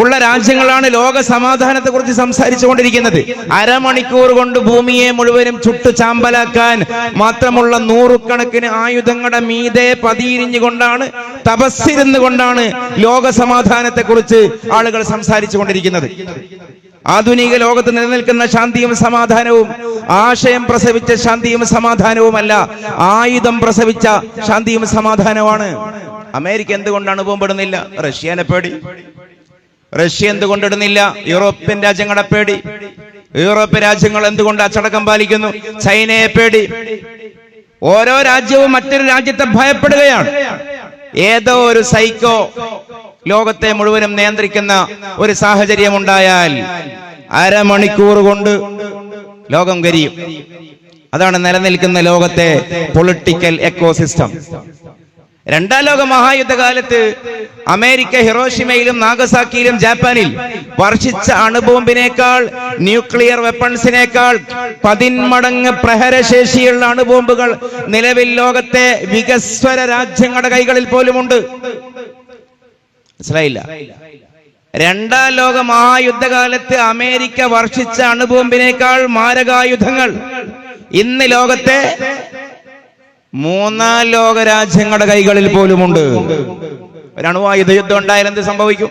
ഉള്ള രാജ്യങ്ങളാണ് ലോക സമാധാനത്തെ കുറിച്ച് സംസാരിച്ചു കൊണ്ടിരിക്കുന്നത്. അരമണിക്കൂർ കൊണ്ട് ഭൂമിയെ മുഴുവനും ചുട്ടു ചാമ്പലാക്കാൻ മാത്രമുള്ള നൂറുകണക്കിന് ആയുധങ്ങളുടെ മീതെ പതിയിരിഞ്ഞുകൊണ്ടാണ്, തപസ്സിരുന്നു കൊണ്ടാണ് ലോക സമാധാനത്തെ കുറിച്ച് ആളുകൾ സംസാരിച്ചു കൊണ്ടിരിക്കുന്നത്. ആധുനിക ലോകത്ത് നിലനിൽക്കുന്ന ശാന്തിയും സമാധാനവും ആശയം പ്രസവിച്ച ശാന്തിയും സമാധാനവുമല്ല, ആയുധം പ്രസവിച്ച ശാന്തിയും സമാധാനവുമാണ്. അമേരിക്ക എന്തുകൊണ്ടാണ് ബോംബിടുന്നില്ല? റഷ്യനെ പേടി. റഷ്യ എന്തുകൊണ്ടിടുന്നില്ല? യൂറോപ്യൻ രാജ്യങ്ങളെ പേടി. യൂറോപ്യൻ രാജ്യങ്ങൾ എന്തുകൊണ്ട് അച്ചടക്കം പാലിക്കുന്നു? ചൈനയെ പേടി. ഓരോ രാജ്യവും മറ്റൊരു രാജ്യത്തെ ഭയപ്പെടുകയാണ്. ഏതോ ഒരു സൈക്കോ ലോകത്തെ മുഴുവനും നിയന്ത്രിക്കുന്ന ഒരു സാഹചര്യം ഉണ്ടായാൽ അരമണിക്കൂർ കൊണ്ട് ലോകം കരിയും. അതാണ് നിലനിൽക്കുന്ന ലോകത്തെ പൊളിറ്റിക്കൽ എക്കോസിസ്റ്റം. രണ്ടാം ലോക മഹായുദ്ധകാലത്ത് അമേരിക്ക ഹിറോഷിമയിലും നാഗസാക്കിയിലും ജപ്പാനിൽ വർഷിച്ച അണുബോംബിനേക്കാൾ, ന്യൂക്ലിയർ വെപ്പൺസിനേക്കാൾ 10 മടങ്ങ് പ്രഹരശേഷിയുള്ള അണുബോംബുകൾ നിലവിൽ ലോകത്തെ വികസ്വര രാജ്യങ്ങളുടെ കൈകളിൽ പോലുമുണ്ട്. മനസ്സിലായില്ല? രണ്ടാം ലോക മഹായുദ്ധകാലത്ത് അമേരിക്ക വർഷിച്ച അണുബോംബിനേക്കാൾ മാരകായുധങ്ങൾ ഇന്ന് ലോകത്തെ 3 ലോക രാജ്യങ്ങളുടെ കൈകളിൽ പോലുമുണ്ട്. ഒരു അണുവായുധ യുദ്ധം ഉണ്ടായാൽ എന്ത് സംഭവിക്കും?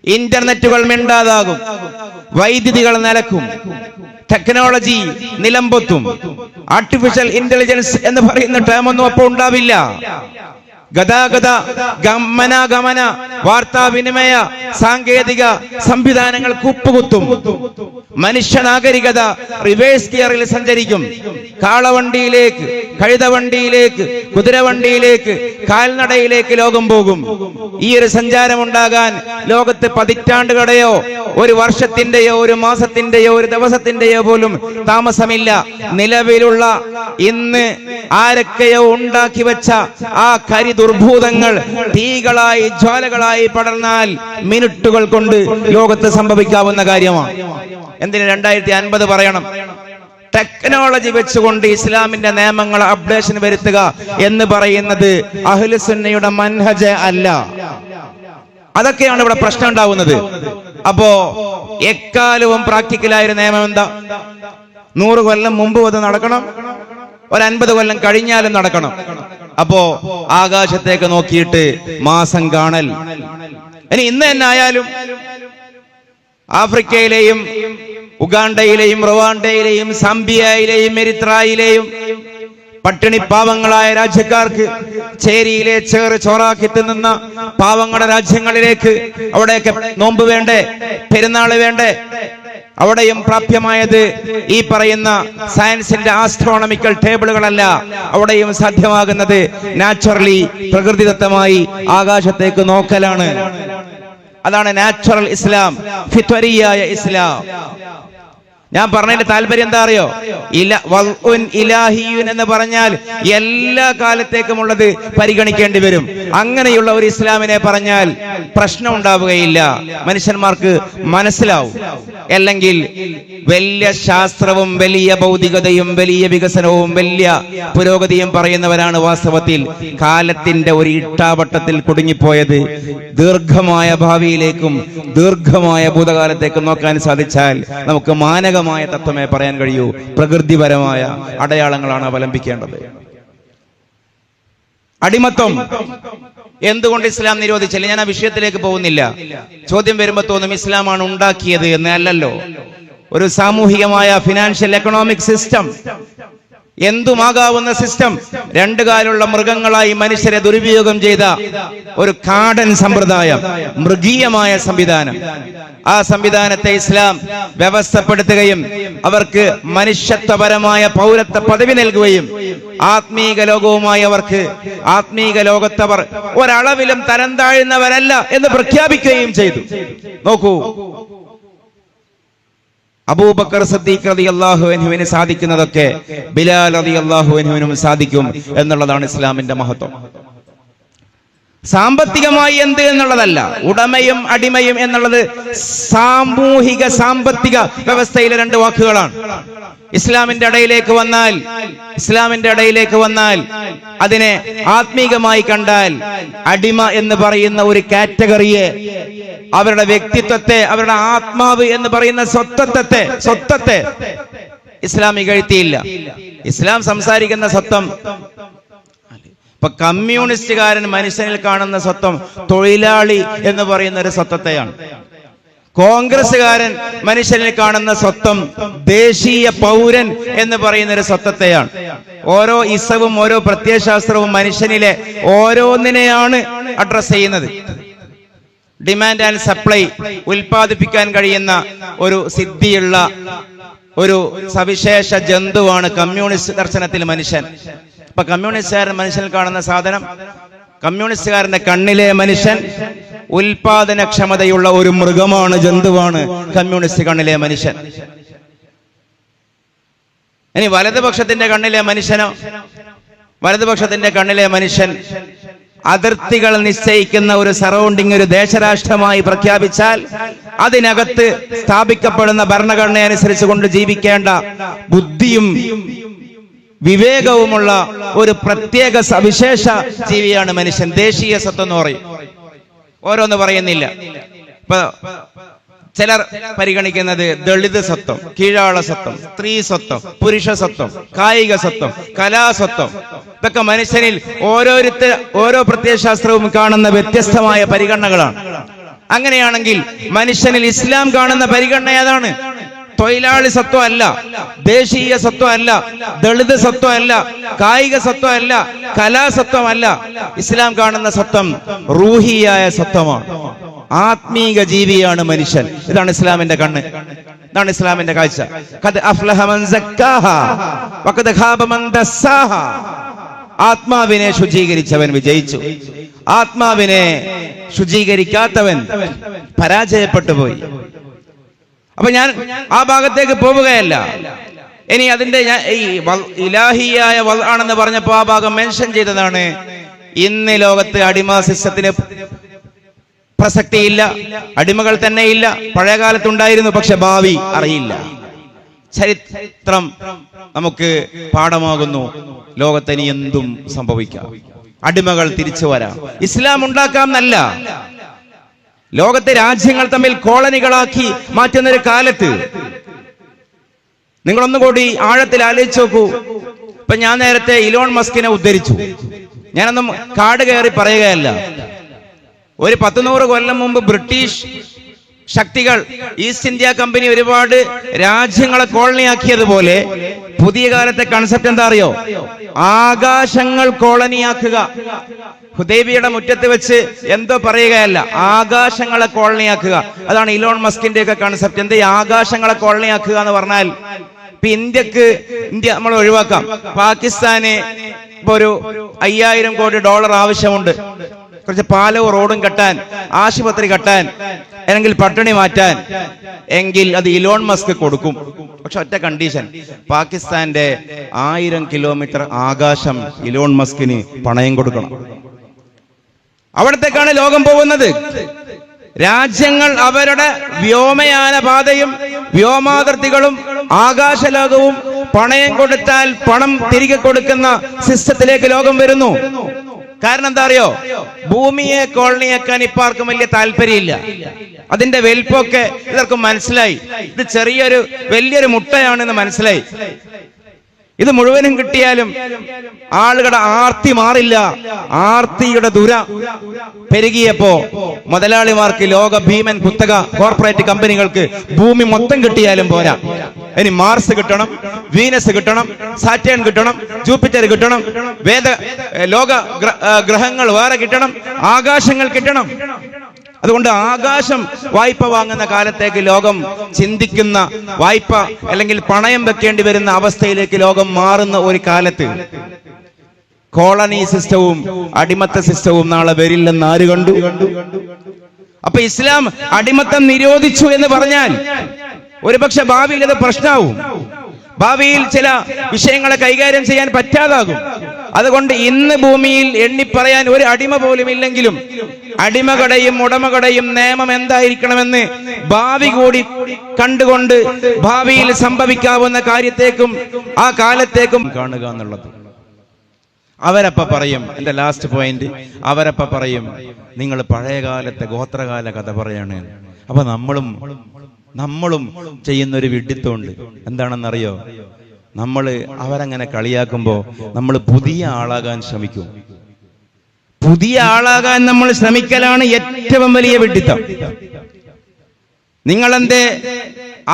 ഇന്റർനെറ്റുകൾ മിണ്ടാതാകും, വൈദ്യുതികൾ നിലക്കും, ടെക്നോളജി നിലംപൊത്തും, ആർട്ടിഫിഷ്യൽ ഇന്റലിജൻസ് എന്ന് പറയുന്ന ടേമൊന്നും അപ്പോൾ ഉണ്ടാവില്ല. ഗതാഗത ഗമനാഗമന വാർത്താവിനിമയ സാങ്കേതിക സംവിധാനങ്ങൾ കൂപ്പുകുത്തും. മനുഷ്യ നാഗരികത റിവേഴ്സ് ഗിയറിൽ സഞ്ചരിക്കും. കാളവണ്ടിയിലേക്ക്, കഴുതവണ്ടിയിലേക്ക്, കുതിരവണ്ടിയിലേക്ക്, കാൽനടയിലേക്ക് ലോകം പോകും. ഈ ഒരു സഞ്ചാരം ഉണ്ടാകാൻ ലോകത്ത് പതിറ്റാണ്ടുകളുടെയോ ഒരു വർഷത്തിന്റെയോ ഒരു മാസത്തിന്റെയോ ഒരു ദിവസത്തിന്റെയോ പോലും താമസമില്ല. നിലവിലുള്ള ഇന്ന് ആരൊക്കെയോ ഉണ്ടാക്കി വെച്ച ആ കരി ദുർഭൂതങ്ങൾ തീകളായി ജ്വാലകളായി പടർന്നാൽ മിനിറ്റുകൾ കൊണ്ട് ലോകത്ത് സംഭവിക്കാവുന്ന കാര്യമാണ്. എന്തിന് 2050 പറയണം? ടെക്നോളജി വെച്ചുകൊണ്ട് ഇസ്ലാമിന്റെ നിയമങ്ങൾ അപ്ഡേഷൻ വരുത്തുക എന്ന് പറയുന്നത് അഹ്ലുസുന്നയുടെ മൻഹജ് അല്ല. അതൊക്കെയാണ് ഇവിടെ പ്രശ്നം ഉണ്ടാവുന്നത്. അപ്പോ എക്കാലവും പ്രാക്ടിക്കലായ നിയമം എന്താ? 100 കൊല്ലം മുമ്പ് അത് നടക്കണം, ഒരു 50 കൊല്ലം കഴിഞ്ഞാലും നടക്കണം. അപ്പോ ആകാശത്തേക്ക് നോക്കിയിട്ട് മാസം കാണൽ. ഇനി ഇന്ന് തന്നെ ആയാലും ആഫ്രിക്കയിലെയും ഉഗാണ്ടയിലെയും റുവാണ്ടയിലെയും സാംബിയയിലെയും എരിത്രായിലെയും പട്ടിണി പാവങ്ങളായ രാജ്യക്കാർക്ക് ചേരിയിലെ ചേറ് ചോറാക്കി തിന്നുന്ന പാവങ്ങളുടെ രാജ്യങ്ങളിലേക്ക് അവിടെയൊക്കെ നോമ്പ് വേണ്ടേ, പെരുന്നാള് വേണ്ടേ? അവിടെയും പ്രാപ്യമായത് ഈ പറയുന്ന സയൻസിന്റെ ആസ്ട്രോണമിക്കൽ ടേബിളുകളല്ല. അവിടെയും സാധ്യമാകുന്നത് നാച്ചുറലി, പ്രകൃതിദത്തമായി ആകാശത്തേക്ക് നോക്കലാണ്. അതാണ് നാച്ചുറൽ ഇസ്ലാം, ഫിത്വരിയായ ഇസ്ലാം. ഞാൻ പറഞ്ഞതിന്റെ താല്പര്യം എന്താ അറിയോ? ഇലാഹിയുൻ എന്ന് പറഞ്ഞാൽ എല്ലാ കാലത്തേക്കുമുള്ളത് പരിഗണിക്കേണ്ടി വരും. അങ്ങനെയുള്ള ഒരു ഇസ്ലാമിനെ പറഞ്ഞാൽ പ്രശ്നം ഉണ്ടാവുകയില്ല, മനുഷ്യന്മാർക്ക് മനസ്സിലാവും. അല്ലെങ്കിൽ വലിയ ശാസ്ത്രവും വലിയ ഭൗതികതയും വലിയ വികസനവും വലിയ പുരോഗതിയും പറയുന്നവരാണ് വാസ്തവത്തിൽ കാലത്തിന്റെ ഒരു ഇട്ടാവട്ടത്തിൽ കുടുങ്ങിപ്പോയത്. ദീർഘമായ ഭാവിയിലേക്കും ദീർഘമായ ഭൂതകാലത്തേക്കും നോക്കാൻ സാധിച്ചാൽ നമുക്ക് മാനക തത്വമേ പറയാൻ കഴിയൂ. പ്രകൃതിപരമായ അടയാളങ്ങളാണ് അവലംബിക്കേണ്ടത്. അടിമത്തം എന്തുകൊണ്ട് ഇസ്ലാം നിരോധിച്ചില്ല? ഞാൻ ആ വിഷയത്തിലേക്ക് പോകുന്നില്ല. ചോദ്യം വരുമ്പോ തോന്നും ഇസ്ലാമാണ് ഉണ്ടാക്കിയത് എന്ന്. അല്ലല്ലോ. ഒരു സാമൂഹികമായ ഫിനാൻഷ്യൽ എക്കണോമിക് സിസ്റ്റം, എന്തുമാകാവുന്ന സിസ്റ്റം, 2 കാലുള്ള മൃഗങ്ങളായി മനുഷ്യരെ ദുരുപയോഗം ചെയ്ത ഒരു കാടൻ സമ്പ്രദായം, മൃഗീയമായ സംവിധാനം. ആ സംവിധാനത്തെ ഇസ്ലാം വ്യവസ്ഥപ്പെടുത്തുകയും അവർക്ക് മനുഷ്യത്വപരമായ പൗരത്വ പദവി നൽകുകയും ആത്മീക ലോകവുമായി അവർക്ക്, ആത്മീക ലോകത്തവർ ഒരളവിലും തരം താഴുന്നവരല്ല എന്ന് പ്രഖ്യാപിക്കുകയും ചെയ്തു. നോക്കൂ, അബൂബക്കർ സിദ്ദീഖ് റളിയല്ലാഹു അൻഹുവിന് സാധിക്കുന്നതൊക്കെ ബിലാൽ റളിയല്ലാഹു അൻഹുവിനും സാധിക്കും എന്നുള്ളതാണ് ഇസ്ലാമിന്റെ മഹത്വം. സാമ്പത്തികമായി എന്ത് എന്നുള്ളതല്ല, ഉടമയും അടിമയും എന്നുള്ളത് സാമൂഹിക സാമ്പത്തിക വ്യവസ്ഥയിലെ രണ്ട് വാക്കുകളാണ്. ഇസ്ലാമിന്റെ ഇടയിലേക്ക് വന്നാൽ അതിനെ ആത്മീകമായി കണ്ടാൽ അടിമ എന്ന് പറയുന്ന ഒരു കാറ്റഗറിയെ, അവരുടെ വ്യക്തിത്വത്തെ, അവരുടെ ആത്മാവ് എന്ന് പറയുന്ന സ്വത്വത്തെ ഇസ്ലാം ഇകഴ്ത്തിയില്ല. ഇസ്ലാം സംസാരിക്കുന്ന സ്വത്വം, ഇപ്പൊ കമ്മ്യൂണിസ്റ്റുകാരൻ മനുഷ്യനിൽ കാണുന്ന സ്വത്വം തൊഴിലാളി എന്ന് പറയുന്ന ഒരു സ്വത്വത്തെയാണ്. കോൺഗ്രസ്സുകാരൻ മനുഷ്യനിൽ കാണുന്ന സ്വത്വം ദേശീയ പൗരൻ എന്ന് പറയുന്ന ഒരു സ്വത്വത്തെയാണ്. ഓരോ ഇസവും ഓരോ പ്രത്യയശാസ്ത്രവും മനുഷ്യനിലെ ഓരോന്നിനെയാണ് അഡ്രസ് ചെയ്യുന്നത്. ഡിമാൻഡ് ആൻഡ് സപ്ലൈ ഉൽപ്പാദിപ്പിക്കാൻ കഴിയുന്ന ഒരു സിദ്ധിയുള്ള ഒരു സവിശേഷ ജന്തുവാണ് കമ്മ്യൂണിസ്റ്റ് ദർശനത്തിൽ മനുഷ്യൻ. ഇപ്പൊ കമ്മ്യൂണിസ്റ്റുകാരൻ മനുഷ്യനിൽ കാണുന്ന സാധനം, കമ്മ്യൂണിസ്റ്റുകാരന്റെ കണ്ണിലെ മനുഷ്യൻ ഉൽപാദനക്ഷമതയുള്ള ഒരു മൃഗമാണ്, ജന്തുവാണ് കമ്മ്യൂണിസ്റ്റ് കണ്ണിലെ മനുഷ്യൻ. ഇനി വലതുപക്ഷത്തിന്റെ കണ്ണിലെ മനുഷ്യൻ അതിർത്തികൾ നിശ്ചയിക്കുന്ന ഒരു സറൗണ്ടിങ്, ഒരു ദേശരാഷ്ട്രമായി പ്രഖ്യാപിച്ചാൽ അതിനകത്ത് സ്ഥാപിക്കപ്പെടുന്ന ഭരണഘടന അനുസരിച്ച് കൊണ്ട് ജീവിക്കേണ്ട ബുദ്ധിയും വിവേകവുമുള്ള ഒരു പ്രത്യേക സവിശേഷ ജീവിയാണ് മനുഷ്യൻ. ദേശീയ സ്വത്വം എന്ന് പറയും. ഓരോന്ന് പറയുന്നില്ല. ഇപ്പൊ ചിലർ പരിഗണിക്കുന്നത് ദളിത് സ്വത്വം, കീഴാള സ്വത്വം, സ്ത്രീ സ്വത്വം, പുരുഷ സ്വത്വം, കായിക സ്വത്വം, കലാസ്വത്വം. ഇതൊക്കെ മനുഷ്യനിൽ ഓരോ പ്രത്യയശാസ്ത്രവും കാണുന്ന വ്യത്യസ്തമായ പരിഗണനകളാണ്. അങ്ങനെയാണെങ്കിൽ മനുഷ്യനിൽ ഇസ്ലാം കാണുന്ന പരിഗണന ഏതാണ്? തൊഴിലാളി സ്വത്വം അല്ല, ദേശീയ സ്വത്വം അല്ല, ദളിത് സ്വത്വം അല്ല, കായിക സ്വത്വം അല്ല, കലാസ്വത്വം അല്ല. ഇസ്ലാം കാണുന്ന സ്വത്വം റൂഹിയായ സ്വത്വമാണ്. ആത്മീക ജീവിയാണ് മനുഷ്യൻ. ഇതാണ് ഇസ്ലാമിന്റെ കണ്ണ്, ഇതാണ് ഇസ്ലാമിന്റെ കാഴ്ച. ഖദ് അഫ്ലഹ മൻ സക്കാഹ വഖദ് ഖാബ മൻ ദസ്സാഹ. ആത്മാവിനെ ശുചീകരിച്ചവൻ വിജയിച്ചു, ആത്മാവിനെ ശുചീകരിക്കാത്തവൻ പരാജയപ്പെട്ടു പോയി. അപ്പൊ ഞാൻ ആ ഭാഗത്തേക്ക് പോവുകയല്ല. ഇനി അതിന്റെ ഈ ഇലാഹിയായ ആണെന്ന് പറഞ്ഞപ്പോ ആ ഭാഗം മെൻഷൻ ചെയ്തതാണ്. ഇന്ന് ലോകത്ത് അടിമ സിസ്റ്റത്തിന് പ്രസക്തിയില്ല, അടിമകൾ തന്നെ ഇല്ല. പഴയകാലത്തുണ്ടായിരുന്നു, പക്ഷെ ഭാവി അറിയില്ല. ചരിത്രം നമുക്ക് പാഠമാകുന്നു. ലോകത്തിന് എന്തും സംഭവിക്കാം, അടിമകൾ തിരിച്ചു വരാം. ഇസ്ലാം ഉണ്ടാക്കാം എന്നല്ല, ലോകത്തെ രാജ്യങ്ങൾ തമ്മിൽ കോളനികളാക്കി മാറ്റുന്ന ഒരു കാലത്ത് നിങ്ങളൊന്നുകൂടി ആഴത്തിൽ ആലോചിച്ച് നോക്കൂ. ഇപ്പൊ ഞാൻ നേരത്തെ ഇലോൺ മസ്കിനെ ഉദ്ധരിച്ചു. ഞാനൊന്നും കാട് കയറി പറയുകയല്ല. ഒരു 100 കൊല്ലം മുമ്പ് ബ്രിട്ടീഷ് ശക്തികൾ, ഈസ്റ്റ് ഇന്ത്യ കമ്പനി ഒരുപാട് രാജ്യങ്ങളെ കോളനിയാക്കിയതുപോലെ പുതിയ കാലത്തെ കൺസെപ്റ്റ് എന്താ അറിയോ? ആകാശങ്ങൾ കോളനിയാക്കുക. ഹുദൈബിയുടെ മുറ്റത്ത് വെച്ച് എന്തോ പറയുകയല്ല, ആകാശങ്ങളെ കോളനിയാക്കുക. അതാണ് ഇലോൺ മസ്കിന്റെ ഒക്കെ കൺസെപ്റ്റ്. എന്ത് ആകാശങ്ങളെ കോളനിയാക്കുക എന്ന് പറഞ്ഞാൽ, ഇപ്പൊ ഇന്ത്യ നമ്മൾ ഒഴിവാക്കാം. പാകിസ്ഥാന് ഇപ്പൊ ഒരു $5000 കോടി ആവശ്യമുണ്ട്. കുറച്ച് പാലവും റോഡും കെട്ടാൻ, ആശുപത്രി കെട്ടാൻ, അല്ലെങ്കിൽ പട്ടിണി മാറ്റാൻ. എങ്കിൽ അത് ഇലോൺ മസ്ക് കൊടുക്കും. പക്ഷെ ഒറ്റ കണ്ടീഷൻ, പാകിസ്ഥാന്റെ 1000 കിലോമീറ്റർ ആകാശം ഇലോൺ മസ്കിന് പണയം കൊടുക്കണം. അവിടത്തേക്കാണ് ലോകം പോകുന്നത്. രാജ്യങ്ങൾ അവരുടെ വ്യോമയാന പാതയും വ്യോമാതിർത്തികളും ആകാശലോകവും പണയം കൊടുത്താൽ പണം തിരികെ കൊടുക്കുന്ന സിസ്റ്റത്തിലേക്ക് ലോകം വരുന്നു. കാരണം എന്താ അറിയോ? ഭൂമിയെ കോളനിയാക്കാൻ ഇപ്പൊ ആർക്കും വലിയ താല്പര്യമില്ല. അതിന്റെ വലിപ്പമൊക്കെ ഇവർക്കും മനസ്സിലായി. ഇത് വലിയൊരു മുട്ടയാണെന്ന് മനസ്സിലായി. ഇത് മുഴുവനും കിട്ടിയാലും ആളുകളുടെ ആർത്തി മാറില്ല. ആർത്തിയുടെ ദുര പെരുകിയപ്പോ മുതലാളിമാർക്ക്, ലോക ഭീമൻ കുത്തക കോർപ്പറേറ്റ് കമ്പനികൾക്ക് ഭൂമി മൊത്തം കിട്ടിയാലും പോരാ. ഇനി മാർസ് കിട്ടണം, വീനസ് കിട്ടണം, സാറ്റേൺ കിട്ടണം, ജൂപ്പിറ്റർ കിട്ടണം, ലോക ഗ്രഹങ്ങൾ വേറെ കിട്ടണം, ആകാശങ്ങൾ കിട്ടണം. അതുകൊണ്ട് ആകാശം വായ്പ വാങ്ങുന്ന കാലത്തേക്ക് ലോകം ചിന്തിക്കുന്ന, വായ്പ അല്ലെങ്കിൽ പണയം വെക്കേണ്ടി വരുന്ന അവസ്ഥയിലേക്ക് ലോകം മാറുന്ന ഒരു കാലത്ത് കോളനി സിസ്റ്റവും അടിമത്ത സിസ്റ്റവും നാളെ വരില്ലെന്ന് ആര് കണ്ടു? അപ്പൊ ഇസ്ലാം അടിമത്തം നിരോധിച്ചു എന്ന് പറഞ്ഞാൽ ഒരുപക്ഷെ ഭാവിയിൽ അത് പ്രശ്നമാവും. ഭാവിയിൽ ചില വിഷയങ്ങളെ കൈകാര്യം ചെയ്യാൻ പറ്റാതാകും. അതുകൊണ്ട് ഇന്ന് ഭൂമിയിൽ എണ്ണിപ്പറയാൻ ഒരു അടിമ പോലും ഇല്ലെങ്കിലും അടിമകളുടെയും ഉടമകളുടെയും നിയമം എന്തായിരിക്കണമെന്ന് ഭാവി കൂടി കണ്ടുകൊണ്ട് ഭാവിയിൽ സംഭവിക്കാവുന്ന കാര്യത്തേക്കും ആ കാലത്തേക്കും കാണുക എന്നുള്ളത്. അവരപ്പ പറയും, എന്റെ ലാസ്റ്റ് പോയിന്റ്, അവരപ്പ പറയും നിങ്ങൾ പഴയകാലത്തെ ഗോത്രകാല കഥ പറയാണ്. അപ്പൊ നമ്മളും ചെയ്യുന്നൊരു വിഡ്ഢിത്തമുണ്ട്. എന്താണെന്നറിയോ? അവരങ്ങനെ കളിയാക്കുമ്പോ നമ്മൾ പുതിയ ആളാകാൻ ശ്രമിക്കും. പുതിയ ആളാകാൻ നമ്മൾ ശ്രമിക്കലാണ് ഏറ്റവും വലിയ വിഡ്ഢിത്തം. നിങ്ങളെന്തേ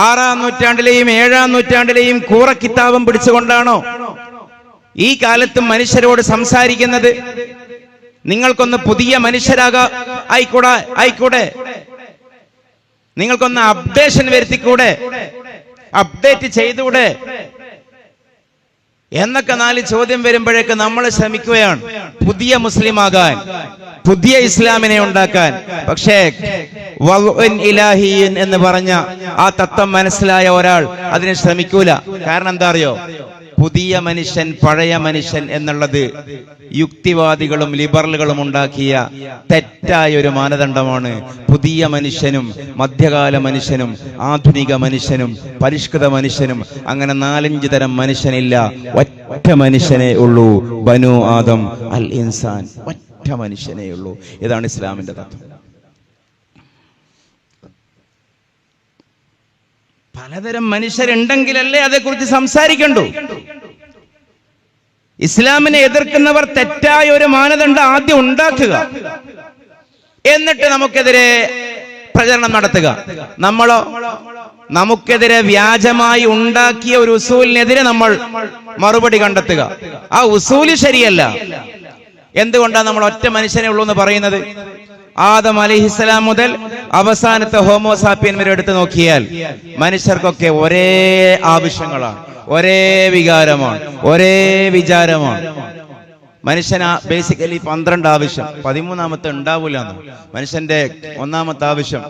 6-ാം നൂറ്റാണ്ടിലെയും 7-ാം നൂറ്റാണ്ടിലെയും കൂറക്കിത്താബും പിടിച്ചുകൊണ്ടാണോ ഈ കാലത്തും മനുഷ്യരോട് സംസാരിക്കുന്നത്? നിങ്ങൾക്കൊന്ന് പുതിയ ആയിക്കൂടെ, നിങ്ങൾക്കൊന്ന് അപ്ഡേഷൻ വരുത്തിക്കൂടെ, അപ്ഡേറ്റ് ചെയ്തുകൂടെ എന്നൊക്കെ 4 ചോദ്യം വരുമ്പോഴേക്ക് നമ്മൾ ശ്രമിക്കുകയാണ് പുതിയ മുസ്ലിം ആകാൻ, പുതിയ ഇസ്ലാമിനെ ഉണ്ടാക്കാൻ. പക്ഷേ ഇലാഹിയൻ എന്ന് പറഞ്ഞ ആ തത്വം മനസ്സിലായ ഒരാൾ അതിന് ശ്രമിക്കൂല. കാരണം എന്താ അറിയോ? പുതിയ മനുഷ്യൻ, പഴയ മനുഷ്യൻ എന്നുള്ളത് യുക്തിവാദികളും ലിബറലുകളും ഉണ്ടാക്കിയ തെറ്റായ ഒരു മാനദണ്ഡമാണ്. പുതിയ മനുഷ്യനും മധ്യകാല മനുഷ്യനും ആധുനിക മനുഷ്യനും പരിഷ്കൃത മനുഷ്യനും അങ്ങനെ 4-5 തരം മനുഷ്യനില്ല. ഒറ്റ മനുഷ്യനേ ഉള്ളൂ, ബനു ആദം അൽ ഇൻസാൻ. ഒറ്റ മനുഷ്യനേ ഉള്ളൂ. ഇതാണ് ഇസ്ലാമിന്റെ തത്വം. പലതരം മനുഷ്യരുണ്ടെങ്കിലല്ലേ അതേക്കുറിച്ച് സംസാരിക്കണ്ടു. ഇസ്ലാമിനെ എതിർക്കുന്നവർ തെറ്റായ ഒരു മാനദണ്ഡം ആദ്യം ഉണ്ടാക്കുക, എന്നിട്ട് നമുക്കെതിരെ പ്രചരണം നടത്തുക. നമ്മളോ നമുക്കെതിരെ വ്യാജമായി ഉണ്ടാക്കിയ ഒരു ഉസൂലിനെതിരെ നമ്മൾ മറുപടി കണ്ടെത്തുക. ആ ഉസൂല് ശരിയല്ല. എന്തുകൊണ്ടാണ് നമ്മൾ ഒറ്റ മനുഷ്യനെ ഉള്ളൂ എന്ന് പറയുന്നത്? ആദം അലൈഹിസ്സലാം മുതൽ അവസാനത്തെ ഹോമോസാപ്പിയൻ വരെ എടുത്തു നോക്കിയാൽ മനുഷ്യർക്കൊക്കെ ഒരേ ആവശ്യങ്ങളാണ്, ഒരേ വികാരമാണ്, ഒരേ വിചാരമാണ്. മനുഷ്യന് ബേസിക്കലി 12 ആവശ്യം, 13ാമത്തെ ഉണ്ടാവൂല. മനുഷ്യന്റെ 1ാമത്തെ ആവശ്യം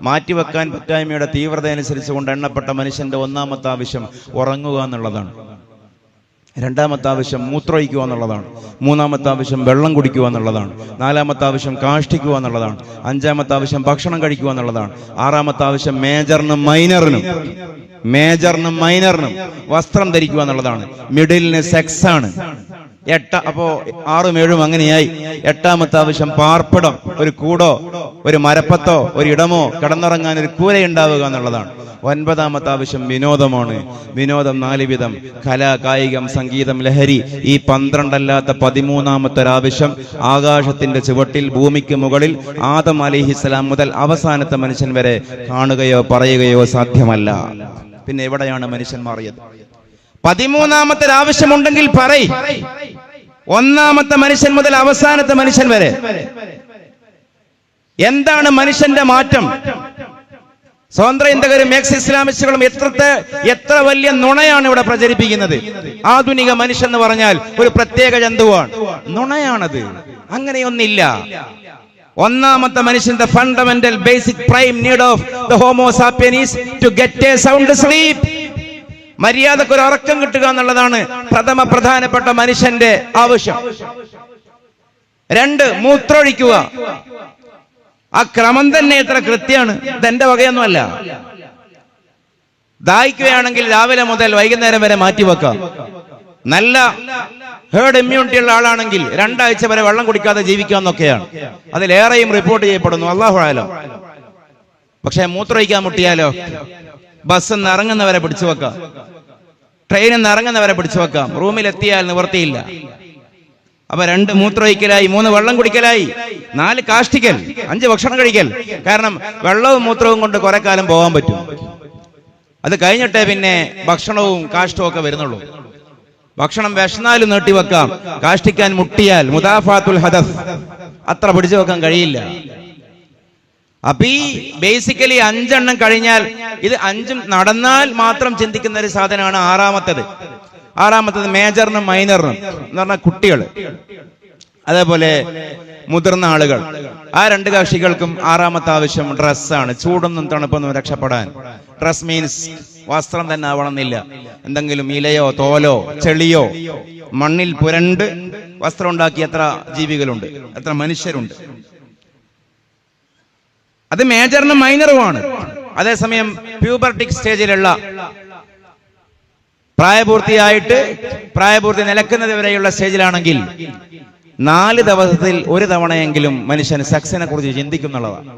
മാറ്റിവെക്കാൻ പറ്റായ്മയുടെ തീവ്രത അനുസരിച്ചുകൊണ്ട് എണ്ണപ്പെട്ട മനുഷ്യന്റെ 1ാമത്തെ ആവശ്യം ഉറങ്ങുക എന്നുള്ളതാണ്. 2ാമത്തെ ആവശ്യം മൂത്രമൊഴിക്കുക എന്നുള്ളതാണ്. 3ാമത്തെ ആവശ്യം വെള്ളം കുടിക്കുക എന്നുള്ളതാണ്. 4ാമത്തെ ആവശ്യം കാഷ്ടിക്കുക എന്നുള്ളതാണ്. 5ാമത്തെ ആവശ്യം ഭക്ഷണം കഴിക്കുക എന്നുള്ളതാണ്. 6ാമത്തെ ആവശ്യം മേജറിനും മൈനറിനും വസ്ത്രം ധരിക്കുക എന്നുള്ളതാണ്. മിഡിലിന് സെക്സ് ആണ്. അപ്പോ 6ഉം 7ഉം അങ്ങനെയായി. 8ാമത്തെ ആവശ്യം പാർപ്പിടം, ഒരു കൂടോ ഒരു മരപ്പത്തോ ഒരു ഇടമോ കിടന്നുറങ്ങാൻ ഒരു കൂരയുണ്ടാവുക എന്നുള്ളതാണ്. 9ാമത്തെ ആവശ്യം വിനോദമാണ്. വിനോദം 4 വിധം: കല, കായികം, സംഗീതം, ലഹരി. ഈ 12 അല്ലാത്ത 13ാമത്തെ ഒരാവശ്യം ആകാശത്തിന്റെ ചുവട്ടിൽ ഭൂമിക്ക് മുകളിൽ ആദം അലൈഹിസ്സലാം മുതൽ അവസാനത്തെ മനുഷ്യൻ വരെ കാണുകയോ പറയുകയോ സാധ്യമല്ല. പിന്നെ എവിടെയാണ് മനുഷ്യൻ മാറിയത്? 13ാമത്തെ ആവശ്യമുണ്ടെങ്കിൽ പറയും. 1ാമത്തെ മനുഷ്യൻ മുതൽ അവസാനത്തെ മനുഷ്യൻ വരെ എന്താണ് മനുഷ്യന്റെ മാറ്റം? സ്വതന്ത്ര ചിന്തകരും എക്സ് ഇസ്ലാമിസ്റ്റുകളും എത്ര വലിയ നുണയാണ് ഇവിടെ പ്രചരിപ്പിക്കുന്നത്. ആധുനിക മനുഷ്യൻ എന്ന് പറഞ്ഞാൽ ഒരു പ്രത്യേക ജന്തുവാണ്. നുണയാണത്. അങ്ങനെയൊന്നില്ല. 1ാമത്തെ മനുഷ്യന്റെ fundamental basic prime need of the homo sapien is to get a sound sleep. മര്യാദക്ക് ഒരു ഉറക്കം കിട്ടുക എന്നുള്ളതാണ് പ്രധാനപ്പെട്ട മനുഷ്യന്റെ ആവശ്യം. 2, മൂത്രമൊഴിക്കുക. ആ ക്രമം തന്നെ എത്ര കൃത്യമാണ്. ഇതെന്റെ വകയൊന്നുമല്ല. ദാഹിക്കുകയാണെങ്കിൽ രാവിലെ മുതൽ വൈകുന്നേരം വരെ മാറ്റിവെക്കാം. നല്ല ഹേർഡ് ഇമ്മ്യൂണിറ്റി ഉള്ള ആളാണെങ്കിൽ 2 ആഴ്ച വരെ വെള്ളം കുടിക്കാതെ ജീവിക്കാമെന്നൊക്കെയാണ്. അതിലേറെയും റിപ്പോർട്ട് ചെയ്യപ്പെടുന്നു. അല്ലാഹു അഅലം. പക്ഷെ മൂത്രമൊഴിക്കാൻ മുട്ടിയാലോ? ബസ് നിന്ന് ഇറങ്ങുന്നവരെ പിടിച്ചു വെക്കാം, ട്രെയിനിൽ നിന്ന് ഇറങ്ങുന്നവരെ പിടിച്ചു വെക്കാം. റൂമിലെത്തിയാൽ നിവർത്തിയില്ല. അപ്പൊ 2 മൂത്രമൊഴിക്കലായി, 3 വെള്ളം കുടിക്കലായി, 4 കാഷ്ടിക്കൽ, 5 ഭക്ഷണം കഴിക്കൽ. കാരണം വെള്ളവും മൂത്രവും കൊണ്ട് കുറെ കാലം പോകാൻ പറ്റും. അത് കഴിഞ്ഞിട്ടേ പിന്നെ ഭക്ഷണവും കാഷ്ടവും ഒക്കെ വരുന്നുള്ളൂ. ഭക്ഷണം വിശന്നാലും നീട്ടിവെക്കാം. കാഷ്ടിക്കാൻ മുട്ടിയാൽ മുദാഫാത്തുൽ ഹദസ് അത്ര പിടിച്ചു വെക്കാൻ കഴിയില്ല. അപ്പൊ ഈ ബേസിക്കലി 5 എണ്ണം കഴിഞ്ഞാൽ ഇത് 5ഉം നടന്നാൽ മാത്രം ചിന്തിക്കുന്ന ഒരു സാധനമാണ് 6ാമത്തത് മേജറിനും മൈനറിനും എന്ന് പറഞ്ഞാൽ കുട്ടികൾ, അതേപോലെ മുതിർന്ന ആളുകൾ. ആ 2 കക്ഷികൾക്കും 6ാമത്തെ ആവശ്യം ഡ്രസ്സാണ്. ചൂടൊന്നും തണുപ്പൊന്നും രക്ഷപ്പെടാൻ ഡ്രസ് മീൻസ് വസ്ത്രം തന്നെ ആവണമെന്നില്ല. എന്തെങ്കിലും ഇലയോ തോലോ ചെളിയോ മണ്ണിൽ പുരണ്ട് വസ്ത്രം ഉണ്ടാക്കിയ എത്ര ജീവികളുണ്ട്, എത്ര മനുഷ്യരുണ്ട്. അത് മേജറിനും മൈനറുമാണ്. അതേസമയം പ്യൂബർട്ടിക് സ്റ്റേജിലുള്ള പ്രായപൂർത്തി നിലക്കുന്നത് വരെയുള്ള സ്റ്റേജിലാണെങ്കിൽ 4 ദിവസത്തിൽ ഒരു തവണയെങ്കിലും മനുഷ്യൻ സെക്സിനെ കുറിച്ച് ചിന്തിക്കുന്നുള്ളതാണ്.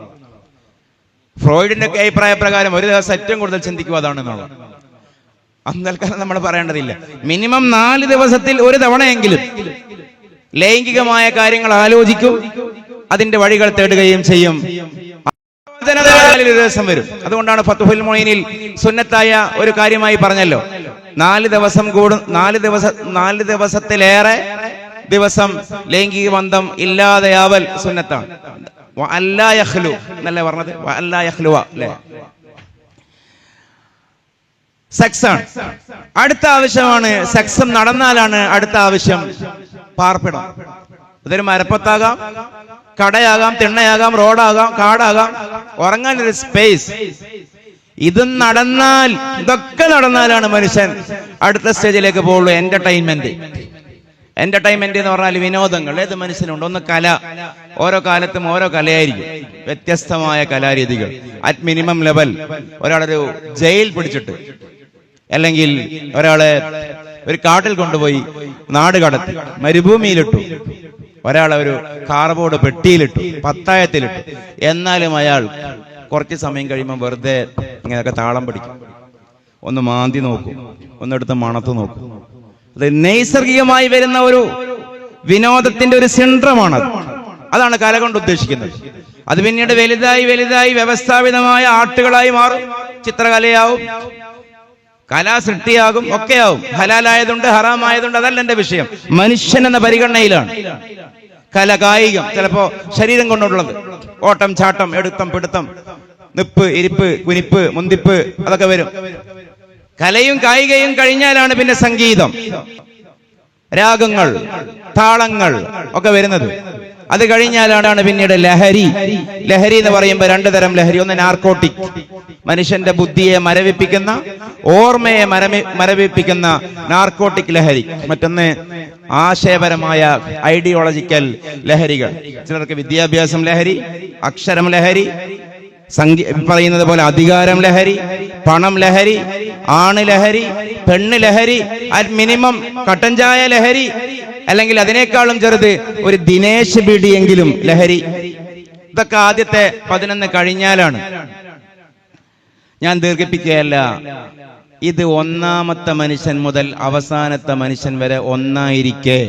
ഫ്രോയിഡിന്റെ ഒക്കെ അഭിപ്രായ പ്രകാരം ഒരു ദിവസം ഏറ്റവും കൂടുതൽ ചിന്തിക്കുക അതാണെന്നുള്ളത്. അന്നൽക്കാലം നമ്മൾ പറയേണ്ടതില്ല. മിനിമം 4 ദിവസത്തിൽ ഒരു തവണയെങ്കിലും ലൈംഗികമായ കാര്യങ്ങൾ ആലോചിക്കും, അതിന്റെ വഴികൾ തേടുകയും ചെയ്യും. ദിവസം വരും. അതുകൊണ്ടാണ് ഫത്ഹുൽ മുഈനിൽ സുന്നത്തായ ഒരു കാര്യമായി പറഞ്ഞല്ലോ, 4 ദിവസത്തിലേറെ ദിവസം ലൈംഗിക ബന്ധം ഇല്ലാതെയാവൽ സുന്നത്താണ്. അല്ലാ യഖ്ലു എന്നല്ലേ പറഞ്ഞത്? അല്ലാ യഖ്ലുവ അല്ലേ? സെക്സ് ആണ് അടുത്ത ആവശ്യമാണ്. സെക്സും നടന്നാലാണ് അടുത്ത ആവശ്യം പാർപ്പിടം. ഇതൊരു മരപ്പത്താകാം, കടയാകാം, തിണ്ണയാകാം, റോഡാകാം, കാടാകാം, ഉറങ്ങാൻ ഒരു സ്പേസ്. ഇതൊക്കെ നടന്നാലാണ് മനുഷ്യൻ അടുത്ത സ്റ്റേജിലേക്ക് പോകുള്ളൂ. എന്റർടൈൻമെന്റ് എന്ന് പറഞ്ഞാൽ വിനോദങ്ങൾ ഏത് മനുഷ്യനുണ്ട്. ഒന്ന് കല, ഓരോ കാലത്തും ഓരോ കലയായിരിക്കും, വ്യത്യസ്തമായ കലാരീതികൾ. അറ്റ് മിനിമം ലെവൽ ഒരാളൊരു ജയിൽ പിടിച്ചിട്ട്, അല്ലെങ്കിൽ ഒരാളെ ഒരു കാട്ടിൽ കൊണ്ടുപോയി നാട് കടത്തി മരുഭൂമിയിലിട്ടു, ഒരാളെ ഒരു കാർബോർഡ് പെട്ടിയിലിട്ടു, പത്തായത്തിലിട്ടു, എന്നാലും അയാൾ കുറച്ച് സമയം കഴിയുമ്പോൾ വെറുതെ ഇങ്ങനെയൊക്കെ താളം പിടിക്കും, ഒന്ന് മാന്തി നോക്കും, ഒന്നെടുത്ത് മണത്ത് നോക്കും. അത് നൈസർഗികമായി വരുന്ന ഒരു വിനോദത്തിന്റെ ഒരു സിൻഡ്രമാണത്. അതാണ് കല കൊണ്ട് ഉദ്ദേശിക്കുന്നത്. അത് പിന്നീട് വലുതായി വ്യവസ്ഥാപിതമായ ആർട്ടുകളായി മാറും, ചിത്രകലയാവും, കലാസൃഷ്ടിയാകും, ഒക്കെയാവും. ഹലാലായതുണ്ട്, ഹറാമായതുണ്ട്, അതല്ല എന്റെ വിഷയം. മനുഷ്യൻ എന്ന പരിഗണനയിലാണ് കല. കായികം ചിലപ്പോ ശരീരം കൊണ്ടുള്ളത്, ഓട്ടം, ചാട്ടം, എടുത്തം, പിടുത്തം, നിപ്പ്, ഇരിപ്പ്, കുനിപ്പ്, മുന്തിപ്പ്, അതൊക്കെ വരും. കലയും കായികയും കഴിഞ്ഞാലാണ് പിന്നെ സംഗീതം, രാഗങ്ങൾ, താളങ്ങൾ ഒക്കെ വരുന്നത്. അത് കഴിഞ്ഞാലാണ് പിന്നീട് ലഹരി. ലഹരി എന്ന് പറയുമ്പോൾ 2 തരം ലഹരി. ഒന്ന് നാർക്കോട്ടിക്, മനുഷ്യന്റെ ബുദ്ധിയെ മരവിപ്പിക്കുന്ന, ഓർമ്മയെ മരവിപ്പിക്കുന്ന നാർക്കോട്ടിക് ലഹരി. മറ്റൊന്ന് ആശയപരമായ ഐഡിയോളജിക്കൽ ലഹരികൾ. ചിലർക്ക് വിദ്യാഭ്യാസം ലഹരി, അക്ഷരം ലഹരി, പറയുന്നത് പോലെ അധികാരം ലഹരി, പണം ലഹരി, ആണ് ലഹരി, പെണ്ണ് ലഹരി, അറ്റ് മിനിമം കട്ടൻ ചായ ലഹരി, അല്ലെങ്കിൽ അതിനേക്കാളും ചെറുത് ഒരു ദിനേശ് ബീഡിയെങ്കിലും ലഹരി. ഇതൊക്കെ ആദ്യത്തെ 11 കഴിഞ്ഞാലാണ്. ഞാൻ ദീർഘിപ്പിക്കുകയല്ല. ഇത് ഒന്നാമത്തെ മനുഷ്യൻ മുതൽ അവസാനത്തെ മനുഷ്യൻ വരെ ഒന്നായിരിക്കെ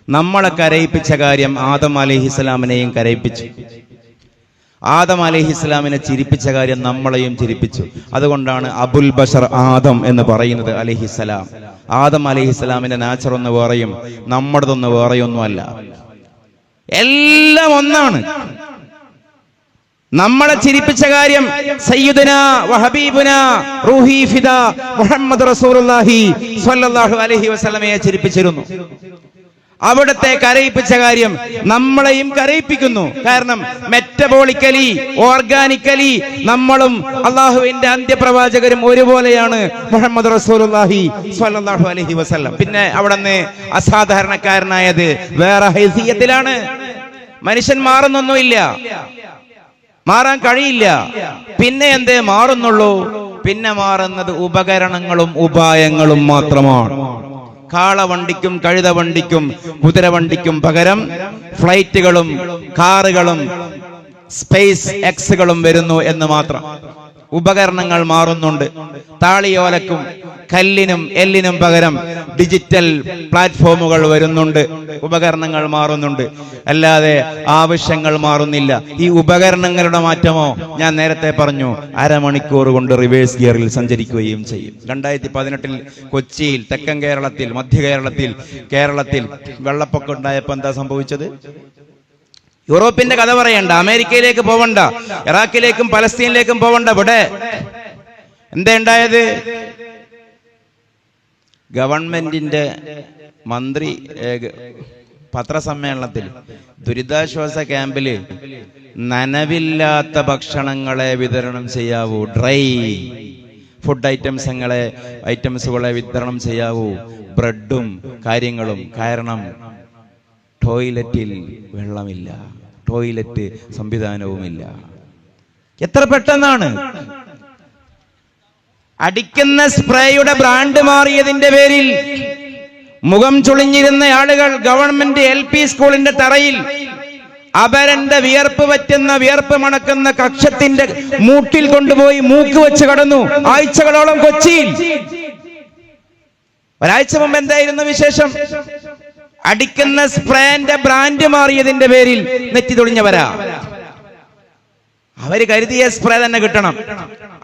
നമ്മളെ കരയിപ്പിച്ച കാര്യം ആദം അലൈഹിസ്സലാമിനെയും കരയിപ്പിച്ചു. ആദം അലൈഹിസ്സലാമിനെ ചിരിപ്പിച്ച കാര്യം നമ്മളെയും ചിരിപ്പിച്ചു. അതുകൊണ്ടാണ് അബുൽ ബഷർ ആദം എന്ന് പറയുന്നത് അലൈഹിസ്സലാം. ആദം അലൈഹിസ്സലാമിന്റെ നാച്ചർ ഒന്ന് വേറെയും നമ്മുടേതൊന്ന് വേറെയൊന്നുമല്ല, എല്ലാം ഒന്നാണ്. നമ്മളെ ചിരിപ്പിച്ച കാര്യം സയ്യിദുനാ വഹബീബുനാ റൂഹി ഫിദാ മുഹമ്മദ് റസൂലുള്ളാഹി സ്വല്ലല്ലാഹു അലൈഹി വസല്ലമയെ ചിരിപ്പിച്ചിരുന്നു. അവിടത്തെ കരയിപ്പിച്ച കാര്യം നമ്മളെയും കരയിപ്പിക്കുന്നു. കാരണം മെറ്റബോളിക്കലി, ഓർഗാനിക്കലി നമ്മളും അള്ളാഹുവിന്റെ അന്ത്യപ്രവാചകരും ഒരുപോലെയാണ് മുഹമ്മദ് റസൂലുള്ളാഹി സ്വല്ലല്ലാഹു അലൈഹി വസല്ലം. പിന്നെ അവിടുന്ന് അസാധാരണക്കാരനായത് വേറെ ഹൈസിയത്തിലാണ്. മനുഷ്യൻ മാറുന്നൊന്നുമില്ല, മാറാൻ കഴിയില്ല. പിന്നെ എന്തേ മാറുന്നുള്ളൂ? പിന്നെ മാറുന്നത് ഉപകരണങ്ങളും ഉപായങ്ങളും മാത്രമാണ്. കാളവണ്ടിക്കും കഴുതവണ്ടിക്കും കുതിരവണ്ടിക്കും പകരം ഫ്ലൈറ്റുകളും കാറുകളും സ്പേസ് എക്സുകളും വരുന്നു എന്ന് മാത്രം. ഉപകരണങ്ങൾ മാറുന്നുണ്ട്. താളിയോലക്കും കല്ലിനും എല്ലിനും പകരം ഡിജിറ്റൽ പ്ലാറ്റ്ഫോമുകൾ വരുന്നുണ്ട്. ഉപകരണങ്ങൾ മാറുന്നുണ്ട്, അല്ലാതെ ആവശ്യങ്ങൾ മാറുന്നില്ല. ഈ ഉപകരണങ്ങളുടെ മാറ്റമോ ഞാൻ നേരത്തെ പറഞ്ഞു, അരമണിക്കൂർ കൊണ്ട് റിവേഴ്സ് ഗിയറിൽ സഞ്ചരിക്കുകയും ചെയ്യും. 2018 കൊച്ചിയിൽ, തെക്കൻ കേരളത്തിൽ, മധ്യ കേരളത്തിൽ വെള്ളപ്പൊക്കം ഉണ്ടായപ്പോൾ എന്താ സംഭവിച്ചത്? യൂറോപ്പിന്റെ കഥ പറയണ്ട, അമേരിക്കയിലേക്ക് പോവണ്ട, ഇറാഖിലേക്കും പലസ്തീനിലേക്കും പോവണ്ട. ഇവിടെ എന്താ ഉണ്ടായത്? ഗവൺമെന്റിന്റെ മന്ത്രി പത്രസമ്മേളനത്തിൽ ദുരിതാശ്വാസ ക്യാമ്പില് നനവില്ലാത്ത ഭക്ഷണങ്ങളെ വിതരണം ചെയ്യാവൂ, ഡ്രൈ ഫുഡ് ഐറ്റംസുകളെ വിതരണം ചെയ്യാവൂ, ബ്രെഡും കാര്യങ്ങളും. കാരണം ടോയ്ലറ്റിൽ വെള്ളമില്ല, ടോയ്ലറ്റ് സംവിധാനവുമില്ല. എത്ര പെട്ടെന്നാണ് അടിക്കുന്ന സ്പ്രേയുടെ ബ്രാൻഡ് മാറിയതിന്റെ പേരിൽ മുഖം ചുളിഞ്ഞിരുന്ന ആളുകൾ ഗവൺമെന്റ് LP സ്കൂളിന്റെ തറയിൽ അപരന്റെ വിയർപ്പ് പറ്റുന്ന, വിയർപ്പ് മണക്കുന്ന കക്ഷത്തിന്റെ മൂട്ടിൽ കൊണ്ടുപോയി മൂക്ക് വെച്ച് കടന്നു. ആഴ്ചകളോളം കൊച്ചിയിൽ. ഒരാഴ്ച മുമ്പ് എന്തായിരുന്നു വിശേഷം? അടിക്കുന്ന സ്പ്രേന്റെ ബ്രാൻഡ് മാറിയതിന്റെ പേരിൽ നെറ്റി തുളിഞ്ഞവരാ. അവര് കരുതിയ സ്പ്രേ തന്നെ കിട്ടണം,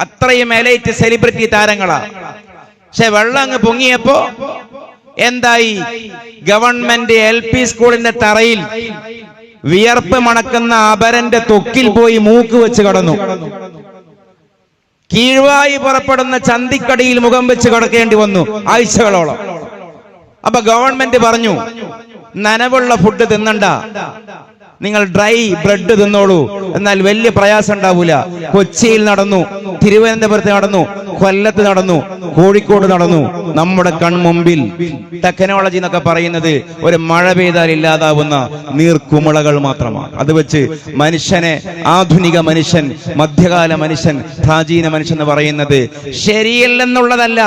അത്രയും എലൈറ്റ് സെലിബ്രിറ്റി താരങ്ങളാ. പക്ഷെ വെള്ളം അങ്ങ് പൊങ്ങിയപ്പോ എന്തായി? ഗവൺമെന്റ് LP സ്കൂളിന്റെ തറയിൽ വിയർപ്പ് മണക്കുന്ന അപരന്റെ തൊക്കിൽ പോയി മൂക്ക് വെച്ച് കടന്നു. കീഴ്വായി പുറപ്പെടുന്ന ചന്തിക്കടിയിൽ മുഖം വെച്ച് കിടക്കേണ്ടി വന്നു ആഴ്ചകളോളം. അപ്പൊ ഗവൺമെന്റ് പറഞ്ഞു, നനവുള്ള ഫുഡ് തിന്നണ്ട, നിങ്ങൾ ഡ്രൈ ബ്രെഡ് തിന്നോളൂ, എന്നാൽ വലിയ പ്രയാസം ഉണ്ടാവൂല. കൊച്ചിയിൽ നടന്നു, തിരുവനന്തപുരത്ത് നടന്നു, കൊല്ലത്ത് നടന്നു, കോഴിക്കോട് നടന്നു. നമ്മുടെ കൺമുമ്പിൽ ടെക്നോളജി എന്നൊക്കെ പറയുന്നത് ഒരു മഴ പെയ്താൽ ഇല്ലാതാവുന്ന നീർക്കുമിളകൾ മാത്രമാണ്. അത് വെച്ച് മനുഷ്യനെ, ആധുനിക മനുഷ്യൻ, മധ്യകാല മനുഷ്യൻ, പ്രാചീന മനുഷ്യൻ എന്ന് പറയുന്നത് ശരിയല്ലെന്നുള്ളതല്ല,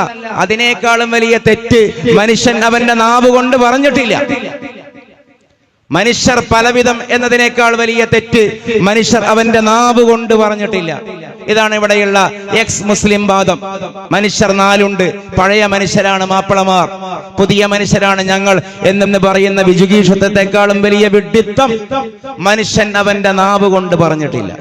അതിനേക്കാളും വലിയ തെറ്റ് മനുഷ്യൻ അവന്റെ നാവ് കൊണ്ട് പറഞ്ഞിട്ടില്ല. മനുഷ്യർ പലവിധം എന്നതിനേക്കാൾ വലിയ തെറ്റ് മനുഷ്യർ അവന്റെ നാവ് കൊണ്ട് പറഞ്ഞിട്ടില്ല. ഇതാണ് ഇവിടെയുള്ള എക്സ് മുസ്ലിം വാദം. മനുഷ്യർ നാലുണ്ട്, പഴയ മനുഷ്യരാണ് മാപ്പിളമാർ, പുതിയ മനുഷ്യരാണ് ഞങ്ങൾ എന്നെന്ന് പറയുന്ന വിജുഗീഷത്വത്തെക്കാളും വലിയ വിഡ്ഢിത്തം മനുഷ്യൻ അവന്റെ നാവ് കൊണ്ട് പറഞ്ഞിട്ടില്ല.